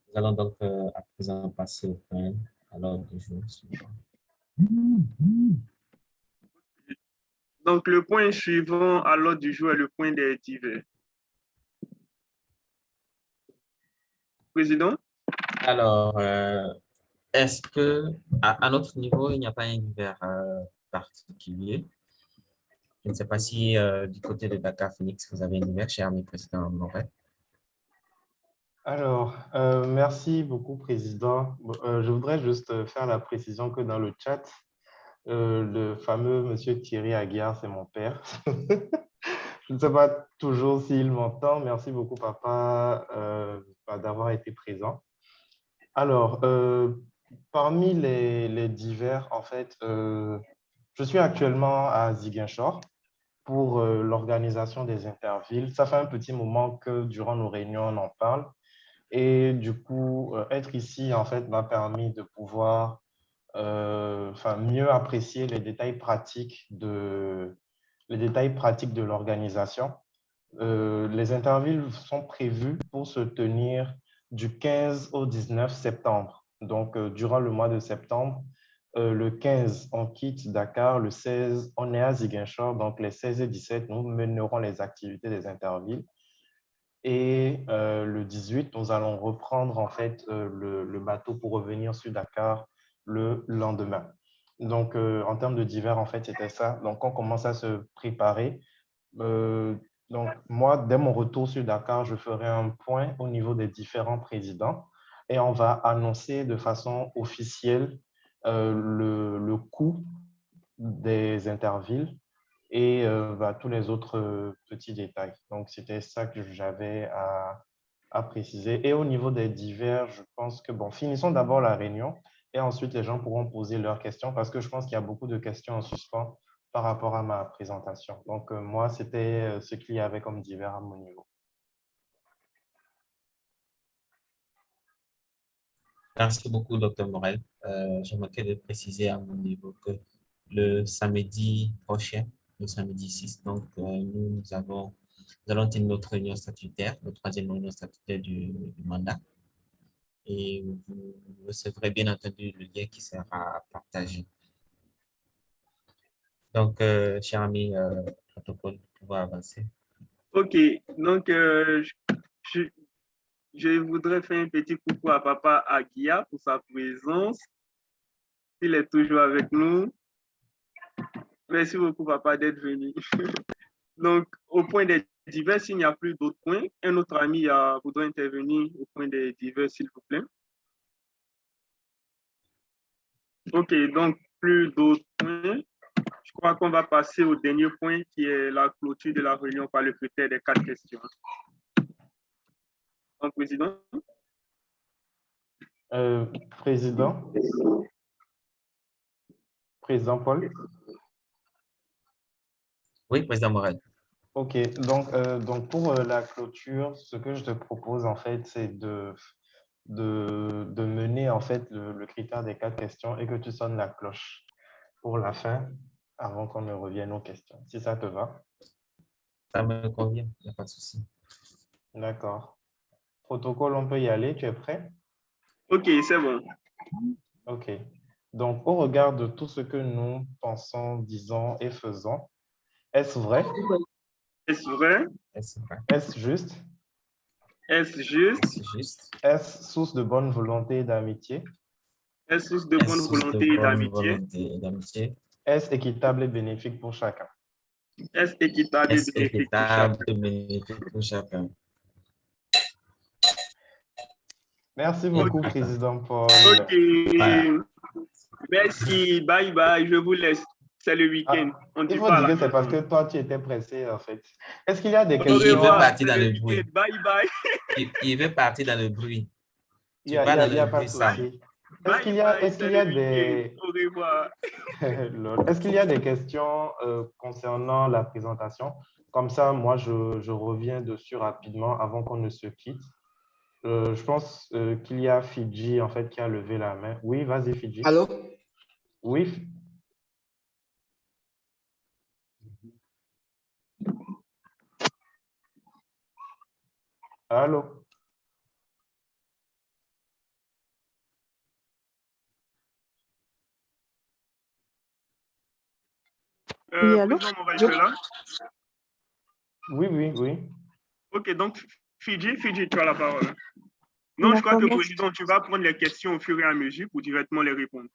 Nous allons donc à présent passer au point à l'ordre du jour suivant. Donc, le point suivant à l'ordre du jour est le point des divers. Président? Alors, est-ce que à notre niveau, il n'y a pas un divers particulier? Je ne sais pas si du côté de Dakar Phoenix, vous avez un divers, cher ami président Morel. Alors, merci beaucoup, Président. Je voudrais juste faire la précision que dans le chat, le fameux monsieur Thierry Aguiar, c'est mon père. Je ne sais pas toujours s'il m'entend. Merci beaucoup, papa, d'avoir été présent. Alors, parmi les divers, en fait, je suis actuellement à Ziguinchor pour l'organisation des intervilles. Ça fait un petit moment que durant nos réunions, on en parle. Et du coup, être ici, en fait, m'a permis de pouvoir mieux apprécier les détails pratiques de l'organisation. Les intervilles sont prévues pour se tenir du 15 au 19 septembre. Donc, durant le mois de septembre, le 15, on quitte Dakar. Le 16, on est à Ziguinchor. Donc, les 16 et 17, nous mènerons les activités des intervilles. Et le 18, nous allons reprendre en fait le bateau pour revenir sur Dakar le lendemain. Donc, en termes de divers, en fait, c'était ça. Donc, on commence à se préparer. Donc, moi, dès mon retour sur Dakar, je ferai un point au niveau des différents présidents et on va annoncer de façon officielle le coût des intervilles et tous les autres petits détails. Donc, c'était ça que j'avais à préciser. Et au niveau des divers, je pense que, bon, finissons d'abord la réunion et ensuite les gens pourront poser leurs questions parce que je pense qu'il y a beaucoup de questions en suspens par rapport à ma présentation. Donc, moi, c'était ce qu'il y avait comme divers à mon niveau. Merci beaucoup, Dr. Morel. Je manquais de préciser à mon niveau que le samedi prochain, le samedi 6, donc nous allons tenir notre réunion statutaire, notre troisième réunion statutaire du mandat. Et vous recevrez bien entendu le lien qui sera partagé. Donc, cher ami, protocole, on va avancer. OK, donc je voudrais faire un petit coucou à Papa Aguia pour sa présence. Il est toujours avec nous. Merci beaucoup, Papa, d'être venu. Donc, au point des divers, s'il n'y a plus d'autres points, un autre ami voudrait intervenir au point des divers, s'il vous plaît. OK, donc plus d'autres points. Je crois qu'on va passer au dernier point qui est la clôture de la réunion par le critère des 4 questions. Donc, Président. Président Paul. Oui, Président Morel. OK, donc pour la clôture, ce que je te propose en fait, c'est de mener en fait le critère des 4 questions et que tu sonnes la cloche pour la fin avant qu'on ne revienne aux questions. Si ça te va? Ça me convient, il n'y a pas de souci. D'accord. Protocole, on peut y aller, tu es prêt? OK, c'est bon. OK. Donc, au regard de tout ce que nous pensons, disons et faisons, est-ce vrai? Est-ce vrai? Est-ce vrai? Est-ce juste? Est-ce juste? Est-ce juste? Est-ce source de bonne volonté et d'amitié? Est-ce source de bonne volonté et d'amitié? Est-ce équitable et bénéfique pour chacun? Est-ce équitable et bénéfique pour chacun? Merci beaucoup, Président Paul. OK. Merci. Bye bye. Je vous laisse. C'est le week-end. Il faut dire que c'est parce que toi, tu étais pressé, en fait. Est-ce qu'il y a des questions? Il veut partir dans le bruit. Bye bye. Il veut partir dans le bruit. Il n'y a pas de souci. Est-ce qu'il y a des... Au revoir. Est-ce qu'il y a des questions concernant la présentation? Comme ça, moi, je reviens dessus rapidement avant qu'on ne se quitte. Je pense qu'il y a Fidji, en fait, qui a levé la main. Oui, vas-y, Fidji. Allô? Oui. Allô? Oui, allô? Oui. OK, donc Fidji, tu as la parole. Non, je crois que, Président, tu vas prendre les questions au fur et à mesure pour directement les répondre.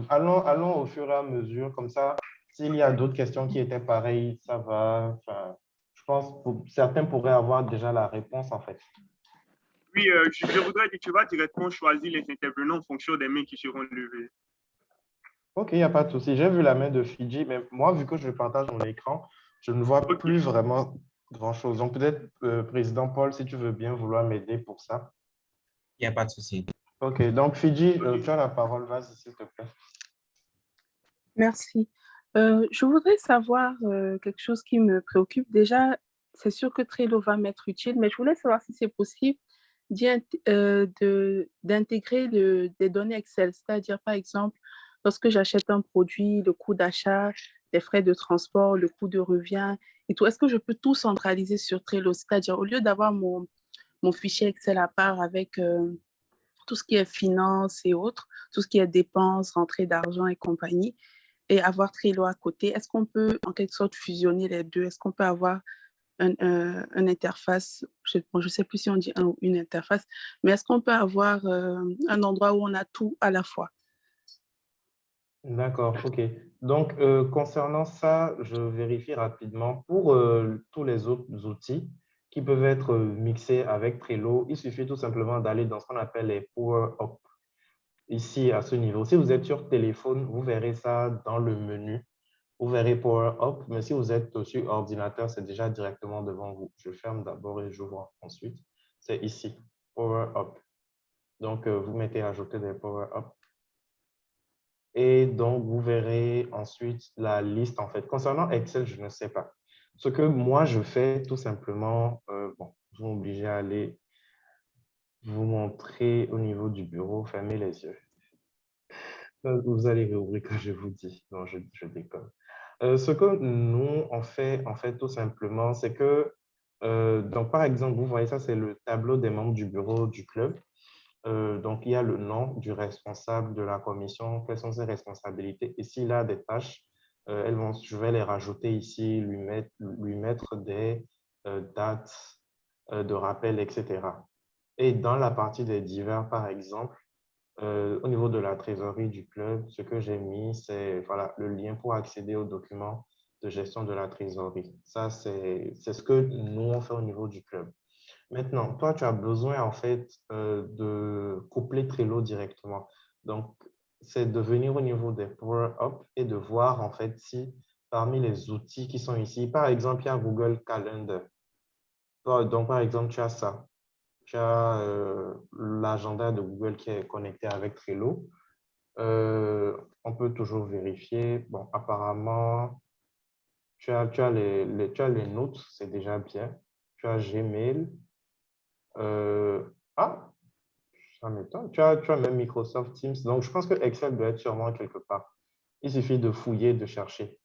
Allons au fur et à mesure, comme ça, s'il y a d'autres questions qui étaient pareilles, ça va. Je pense que certains pourraient avoir déjà la réponse, en fait. Oui, je voudrais que tu vas directement choisir les intervenants en fonction des mains qui seront levées. OK, il n'y a pas de souci. J'ai vu la main de Fidji, mais moi, vu que je partage mon écran, je ne vois plus vraiment grand-chose. Donc, peut-être, Président Paul, si tu veux bien vouloir m'aider pour ça. Il n'y a pas de souci. OK, donc Fidji, tu as la parole. Vas-y, s'il te plaît. Merci. Je voudrais savoir quelque chose qui me préoccupe. Déjà, c'est sûr que Trello va m'être utile, mais je voulais savoir si c'est possible d'intégrer des données Excel, c'est-à-dire, par exemple, lorsque j'achète un produit, le coût d'achat, les frais de transport, le coût de revient et tout, est-ce que je peux tout centraliser sur Trello? C'est-à-dire, au lieu d'avoir mon fichier Excel à part avec tout ce qui est finance et autres, tout ce qui est dépenses, rentrée d'argent et compagnie, et avoir Trello à côté, est-ce qu'on peut en quelque sorte fusionner les deux? Est-ce qu'on peut avoir une interface, je ne sais plus si on dit un ou une interface, mais est-ce qu'on peut avoir un endroit où on a tout à la fois? D'accord, OK. Donc, concernant ça, je vérifie rapidement. Pour tous les autres outils qui peuvent être mixés avec Trello, il suffit tout simplement d'aller dans ce qu'on appelle les Power Up. Ici, à ce niveau. Si vous êtes sur téléphone, vous verrez ça dans le menu. Vous verrez Power Up, mais si vous êtes sur ordinateur, c'est déjà directement devant vous. Je ferme d'abord et j'ouvre ensuite. C'est ici, Power Up. Donc, vous mettez ajouter des power-up. Et donc, vous verrez ensuite la liste, en fait. Concernant Excel, je ne sais pas. Ce que moi, je fais, tout simplement, bon, vous m'obligez à aller vous montrer au niveau du bureau, fermez les yeux. Vous allez réouvrir quand je vous dis. Non, je déconne. Ce que nous, on fait, en fait, tout simplement, c'est que, donc, par exemple, vous voyez ça, c'est le tableau des membres du bureau du club. Donc, il y a le nom du responsable de la commission, quelles sont ses responsabilités. Et s'il a des tâches, je vais les rajouter ici, lui mettre des dates de rappel, etc. Et dans la partie des divers, par exemple, au niveau de la trésorerie du club, ce que j'ai mis, c'est voilà, le lien pour accéder aux documents de gestion de la trésorerie. Ça, c'est ce que nous, on fait au niveau du club. Maintenant, toi, tu as besoin en fait de coupler Trello directement. Donc, c'est de venir au niveau des Power Up et de voir en fait si parmi les outils qui sont ici, par exemple, il y a Google Calendar. Donc, par exemple, tu as ça. Tu as l'agenda de Google qui est connecté avec Trello. On peut toujours vérifier. Bon, apparemment, tu as les notes, c'est déjà bien. Tu as Gmail. Ah, ça m'étonne. Tu as même Microsoft Teams. Donc, je pense que Excel doit être sûrement quelque part. Il suffit de fouiller, de chercher.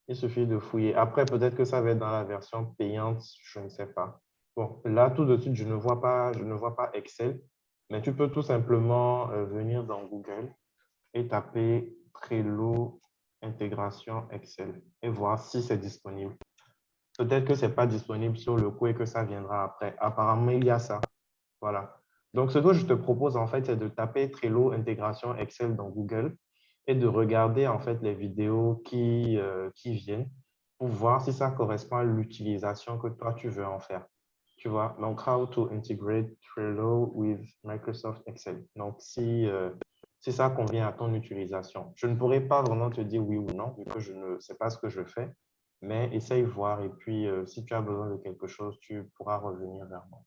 Il suffit de fouiller. Après, peut-être que ça va être dans la version payante, je ne sais pas. Bon, là, tout de suite, je ne vois pas Excel, mais tu peux tout simplement venir dans Google et taper Trello intégration Excel et voir si c'est disponible. Peut-être que ce n'est pas disponible sur le coup et que ça viendra après. Apparemment, il y a ça. Voilà. Donc, ce que je te propose, en fait, c'est de taper Trello intégration Excel dans Google et de regarder, en fait, les vidéos qui viennent pour voir si ça correspond à l'utilisation que toi, tu veux en faire. Tu vois? Donc, how to integrate Trello with Microsoft Excel. Donc, si ça convient à ton utilisation. Je ne pourrais pas vraiment te dire oui ou non, vu que je ne sais pas ce que je fais, mais essaye voir et puis si tu as besoin de quelque chose, tu pourras revenir vers moi.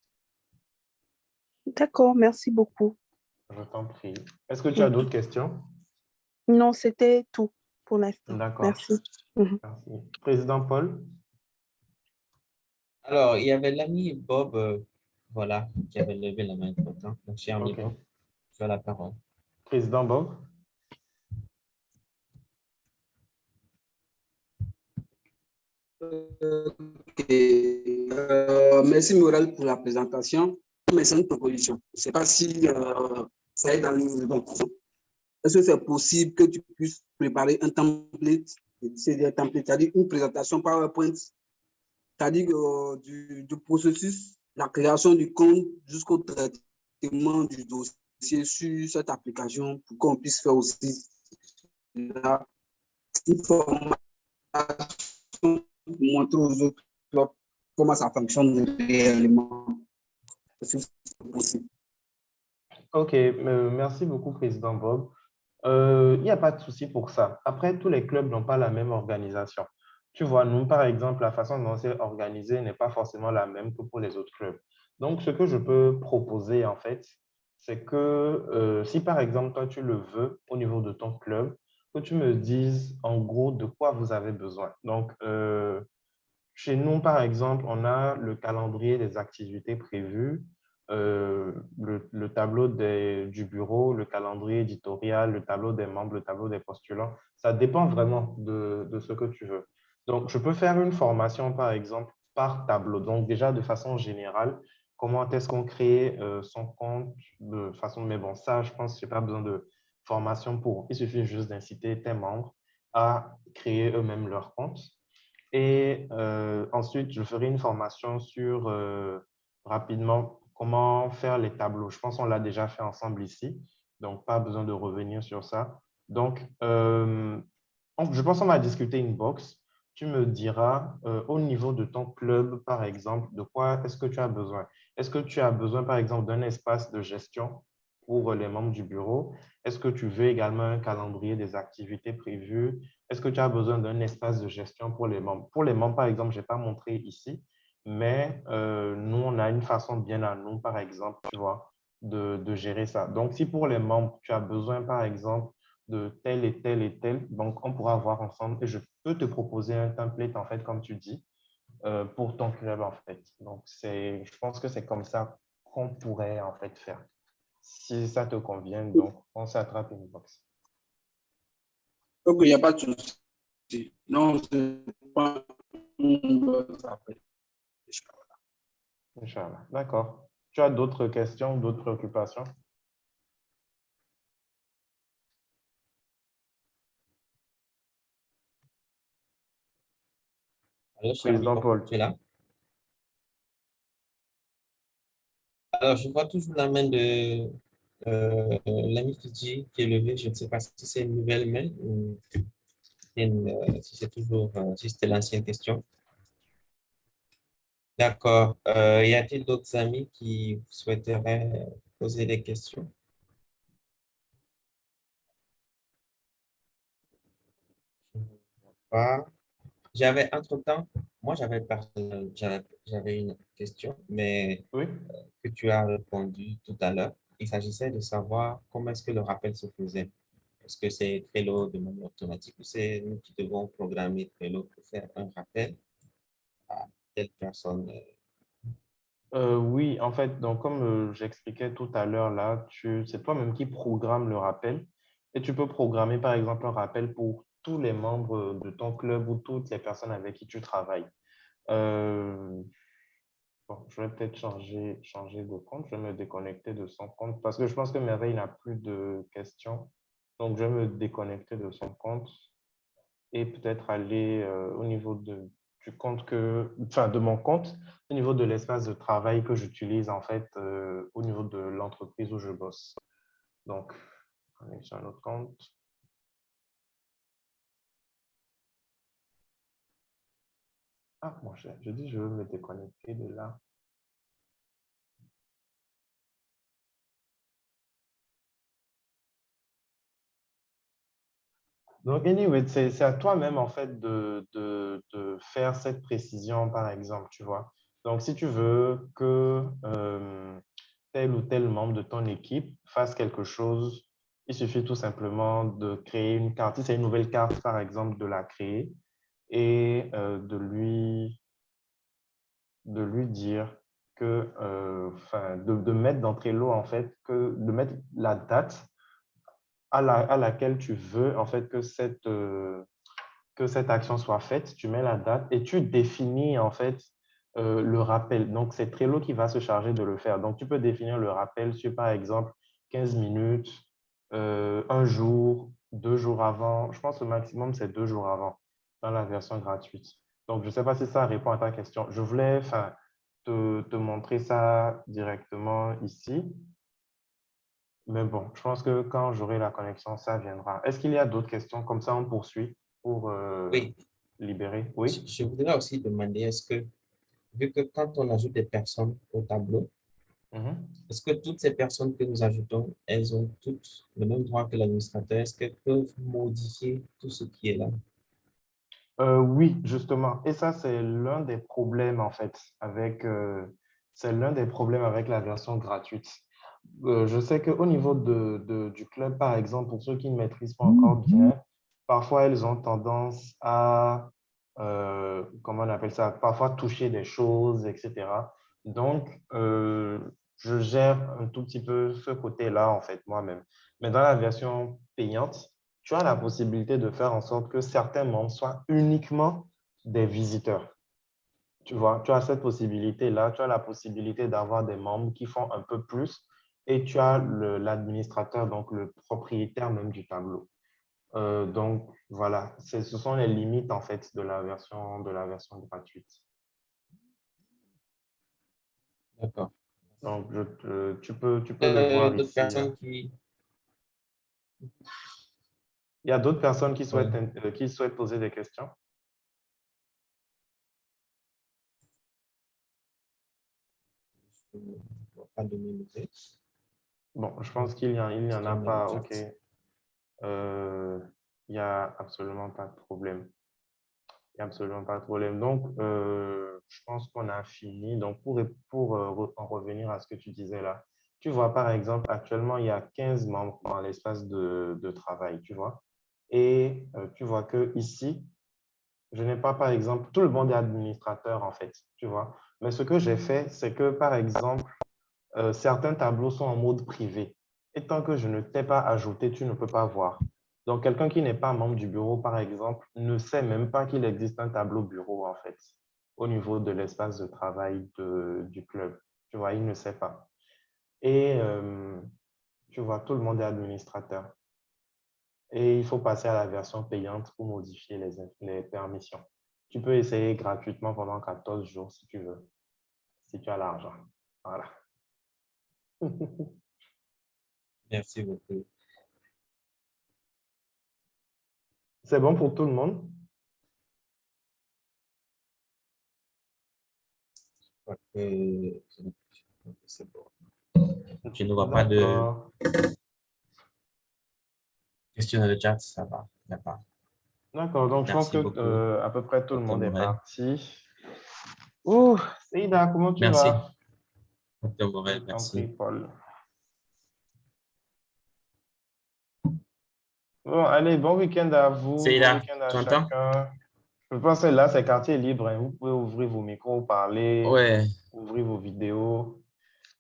D'accord, merci beaucoup. Je t'en prie. Est-ce que tu as d'autres questions? Non, c'était tout pour l'instant. D'accord. Merci. Merci. Président Paul? Alors, il y avait l'ami Bob, voilà, qui avait levé la main entre-temps. Donc, cher ami Bob, tu as la parole. Président Bob? Merci Morel pour la présentation. Mais c'est une proposition. Je ne sais pas si ça est dans le bon cours. Est-ce que c'est possible que tu puisses préparer un template, c'est-à-dire une présentation PowerPoint, c'est-à-dire du processus, la création du compte jusqu'au traitement du dossier sur cette application pour qu'on puisse faire aussi là, une formation pour montrer aux autres comment ça fonctionne réellement. Est-ce que c'est possible? OK, merci beaucoup, Président Bob. Il n'y a pas de souci pour ça. Après, tous les clubs n'ont pas la même organisation. Tu vois, nous, par exemple, la façon dont c'est organisé n'est pas forcément la même que pour les autres clubs. Donc, ce que je peux proposer, en fait, c'est que si, par exemple, toi, tu le veux au niveau de ton club, que tu me dises en gros de quoi vous avez besoin. Donc, chez nous, par exemple, on a le calendrier des activités prévues, le tableau du bureau, le calendrier éditorial, le tableau des membres, le tableau des postulants. Ça dépend vraiment de ce que tu veux. Donc, je peux faire une formation, par exemple, par tableau. Donc, déjà, de façon générale, comment est-ce qu'on crée son compte de façon… Mais bon, ça, je pense que je n'ai pas besoin de formation pour. Il suffit juste d'inciter tes membres à créer eux-mêmes leur compte. Et ensuite, je ferai une formation sur rapidement comment faire les tableaux. Je pense qu'on l'a déjà fait ensemble ici, donc pas besoin de revenir sur ça. Donc, je pense qu'on va discuter une box. Tu me diras au niveau de ton club, par exemple, de quoi est-ce que tu as besoin? Est-ce que tu as besoin, par exemple, d'un espace de gestion pour les membres du bureau? Est-ce que tu veux également un calendrier des activités prévues? Est-ce que tu as besoin d'un espace de gestion pour les membres? Pour les membres, par exemple, je n'ai pas montré ici, mais nous, on a une façon bien à nous, par exemple, tu vois, de gérer ça. Donc, si pour les membres, tu as besoin, par exemple, de tel et tel et tel, donc on pourra voir ensemble et je peux te proposer un template, en fait, comme tu dis, pour ton club, en fait. Donc, je pense que c'est comme ça qu'on pourrait, en fait, faire. Si ça te convient, donc, on s'attrape une box. Ok, il n'y a pas de souci. Non, c'est pas Inch'Allah. D'accord. Tu as d'autres questions, d'autres préoccupations? Allô, Président Paul. tu es là? Alors, je vois toujours la main de l'ami Fidji qui est levée. Je ne sais pas si c'est une nouvelle main ou si c'est toujours, si c'était l'ancienne question. D'accord. Y a-t-il d'autres amis qui souhaiteraient poser des questions? Je ne vois pas. J'avais, entre-temps, moi, j'avais une question, mais Oui. que tu as répondu tout à l'heure. Il s'agissait de savoir comment est-ce que le rappel se faisait. Est-ce que c'est Trello de manière automatique ou c'est nous qui devons programmer Trello pour faire un rappel à telle personne? Oui, en fait, donc comme j'expliquais tout à l'heure là, c'est toi-même qui programme le rappel et tu peux programmer par exemple un rappel pour tous les membres de ton club ou toutes les personnes avec qui tu travailles. Bon, je vais peut-être changer de compte, je vais me déconnecter de son compte parce que je pense que Merveille n'a plus de questions. Donc, je vais me déconnecter de son compte et peut-être aller au niveau du compte enfin, de mon compte, au niveau de l'espace de travail que j'utilise en fait au niveau de l'entreprise où je bosse. Donc, on est sur un autre compte. Ah, mon cher, je dis je veux me déconnecter de là. Donc, anyway, c'est à toi-même, en fait, de faire cette précision, par exemple, tu vois. Donc, si tu veux que tel ou tel membre de ton équipe fasse quelque chose, il suffit tout simplement de créer une carte. Si c'est une nouvelle carte, par exemple, de la créer et de lui dire que, enfin, de mettre dans Trello, en fait, de mettre la date à laquelle tu veux en fait que cette action soit faite, tu mets la date et tu définis en fait le rappel. Donc, c'est Trello qui va se charger de le faire. Donc, tu peux définir le rappel sur, par exemple, 15 minutes, un jour, 2 jours avant. Je pense que le maximum, c'est 2 jours avant dans la version gratuite. Donc, je ne sais pas si ça répond à ta question. Je voulais enfin, te montrer ça directement ici. Mais bon, je pense que quand j'aurai la connexion, ça viendra. Est-ce qu'il y a d'autres questions? Comme ça, on poursuit pour Oui, libérer. Oui. je voudrais aussi demander, est-ce que, vu que quand on ajoute des personnes au tableau, est-ce que toutes ces personnes que nous ajoutons, elles ont toutes le même droit que l'administrateur? Est-ce qu'elles peuvent modifier tout ce qui est là? Oui, justement. Et ça, c'est l'un des problèmes, en fait, c'est l'un des problèmes avec la version gratuite. Je sais qu'au niveau du club, par exemple, pour ceux qui ne maîtrisent pas encore bien, parfois, elles ont tendance à, comment on appelle ça, parfois toucher des choses, etc. Donc, je gère un tout petit peu ce côté-là, en fait, moi-même. Mais dans la version payante, tu as la possibilité de faire en sorte que certains membres soient uniquement des visiteurs. Tu vois, tu as cette possibilité-là, tu as la possibilité d'avoir des membres qui font un peu plus et tu as l'administrateur, donc le propriétaire même du tableau. Donc, voilà, ce sont les limites en fait de la version gratuite. D'accord. Donc, tu peux le voir D'autres ici. personnes qui... Il y a d'autres personnes qui Oui. souhaitent poser des questions. Je ne vois pas de minutes. Bon, je pense qu'il n'y en a pas. OK. Il n'y a absolument pas de problème. Il n'y a absolument pas de problème. Donc, je pense qu'on a fini. Donc, pour en revenir à ce que tu disais là, Tu vois, par exemple, actuellement, il y a 15 membres dans l'espace de travail, tu vois. Et tu vois que ici, je n'ai pas, par exemple, tout le monde est administrateur, en fait, tu vois. Mais ce que j'ai fait, c'est que, par exemple, certains tableaux sont en mode privé. Et tant que je ne t'ai pas ajouté, tu ne peux pas voir. Donc, quelqu'un qui n'est pas membre du bureau, par exemple, ne sait même pas qu'il existe un tableau bureau, en fait, au niveau de l'espace de travail du club. Tu vois, il ne sait pas. Et tu vois, tout le monde est administrateur. Et il faut passer à la version payante pour modifier les permissions. Tu peux essayer gratuitement pendant 14 jours si tu veux, si tu as l'argent. Voilà. Merci beaucoup. C'est bon pour tout le monde? C'est bon. Je ne vois pas de questions dans le chat, ça va. Il n'y a pas. D'accord, donc je pense Merci que beaucoup. à peu près tout le Dr. monde est Morel. parti. Ouh, Seida, comment tu Merci. vas? Dr. Je Morel, t'en prie, merci. Paul. Bon, allez, bon week-end à vous, bon Seida, week-end à tu entends? chacun. Je pense que là, c'est quartier libre, hein. Vous pouvez ouvrir vos micros, parler, Ouais, ouvrir vos vidéos.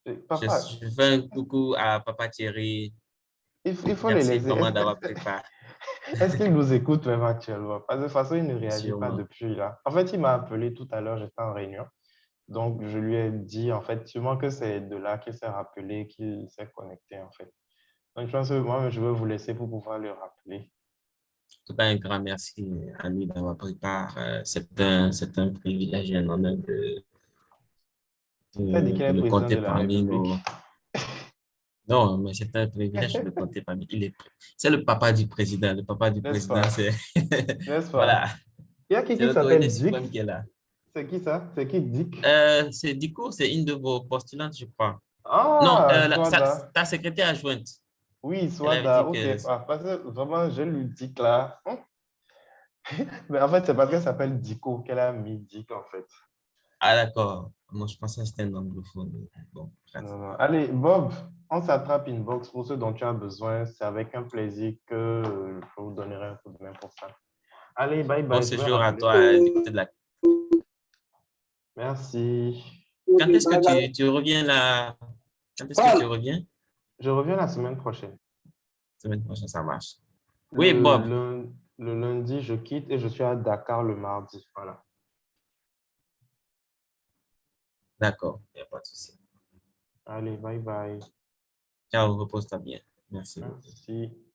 je, Papa, je fais un coucou à Papa Thierry. il faut les Merci laisser. vraiment d'avoir pris part. Est-ce qu'il nous écoute même actuellement? Parce que de toute façon, il ne réagit pas Sûrement. depuis là. En fait, il m'a appelé tout à l'heure, j'étais en réunion. Donc, je lui ai dit, en fait, sûrement que c'est de là qu'il s'est rappelé, qu'il s'est connecté, en fait. Donc, je pense que moi, je vais vous laisser pour pouvoir le rappeler. En tout cas, un grand merci à lui d'avoir pris part. C'est un privilège et un honneur Il a dit qu'il de est le président compter de la parmi République. nos. Non, mais c'est un privilège de le compter parmi. C'est le papa du président. Le papa du N'est-ce président, pas? c'est. N'est-ce Voilà. pas? Il y a C'est qui l'autorité s'appelle Dick. suprême qui est là. C'est qui ça? C'est qui Dick? C'est Dico, c'est une de vos postulantes, je crois. Non, Ah, Swada. ta secrétaire adjointe. Oui, Elle avait dit Swada, ok. que. Ah, parce que vraiment, je lui dis que là. Mais en fait, c'est parce qu'elle s'appelle Dico qu'elle a mis Dick, en fait. Ah, d'accord. Moi, je pensais que c'était un anglophone. Bon, bref. Non, non. Allez, Bob, on s'attrape inbox pour ce dont tu as besoin. C'est avec un plaisir que je vous donnerai un coup de main pour ça. Allez, bye Bon bye. Je vais séjour à rappeler. toi du côté de la. Merci. Quand est-ce que tu reviens là? Quand est-ce que tu reviens? Je reviens la semaine prochaine. Semaine prochaine, ça marche. Oui, Bob. Le lundi, je quitte et je suis à Dakar le mardi. Voilà. D'accord, il n'y a pas de souci. Allez, bye bye. Ciao, repose-toi bien. Merci beaucoup. Merci.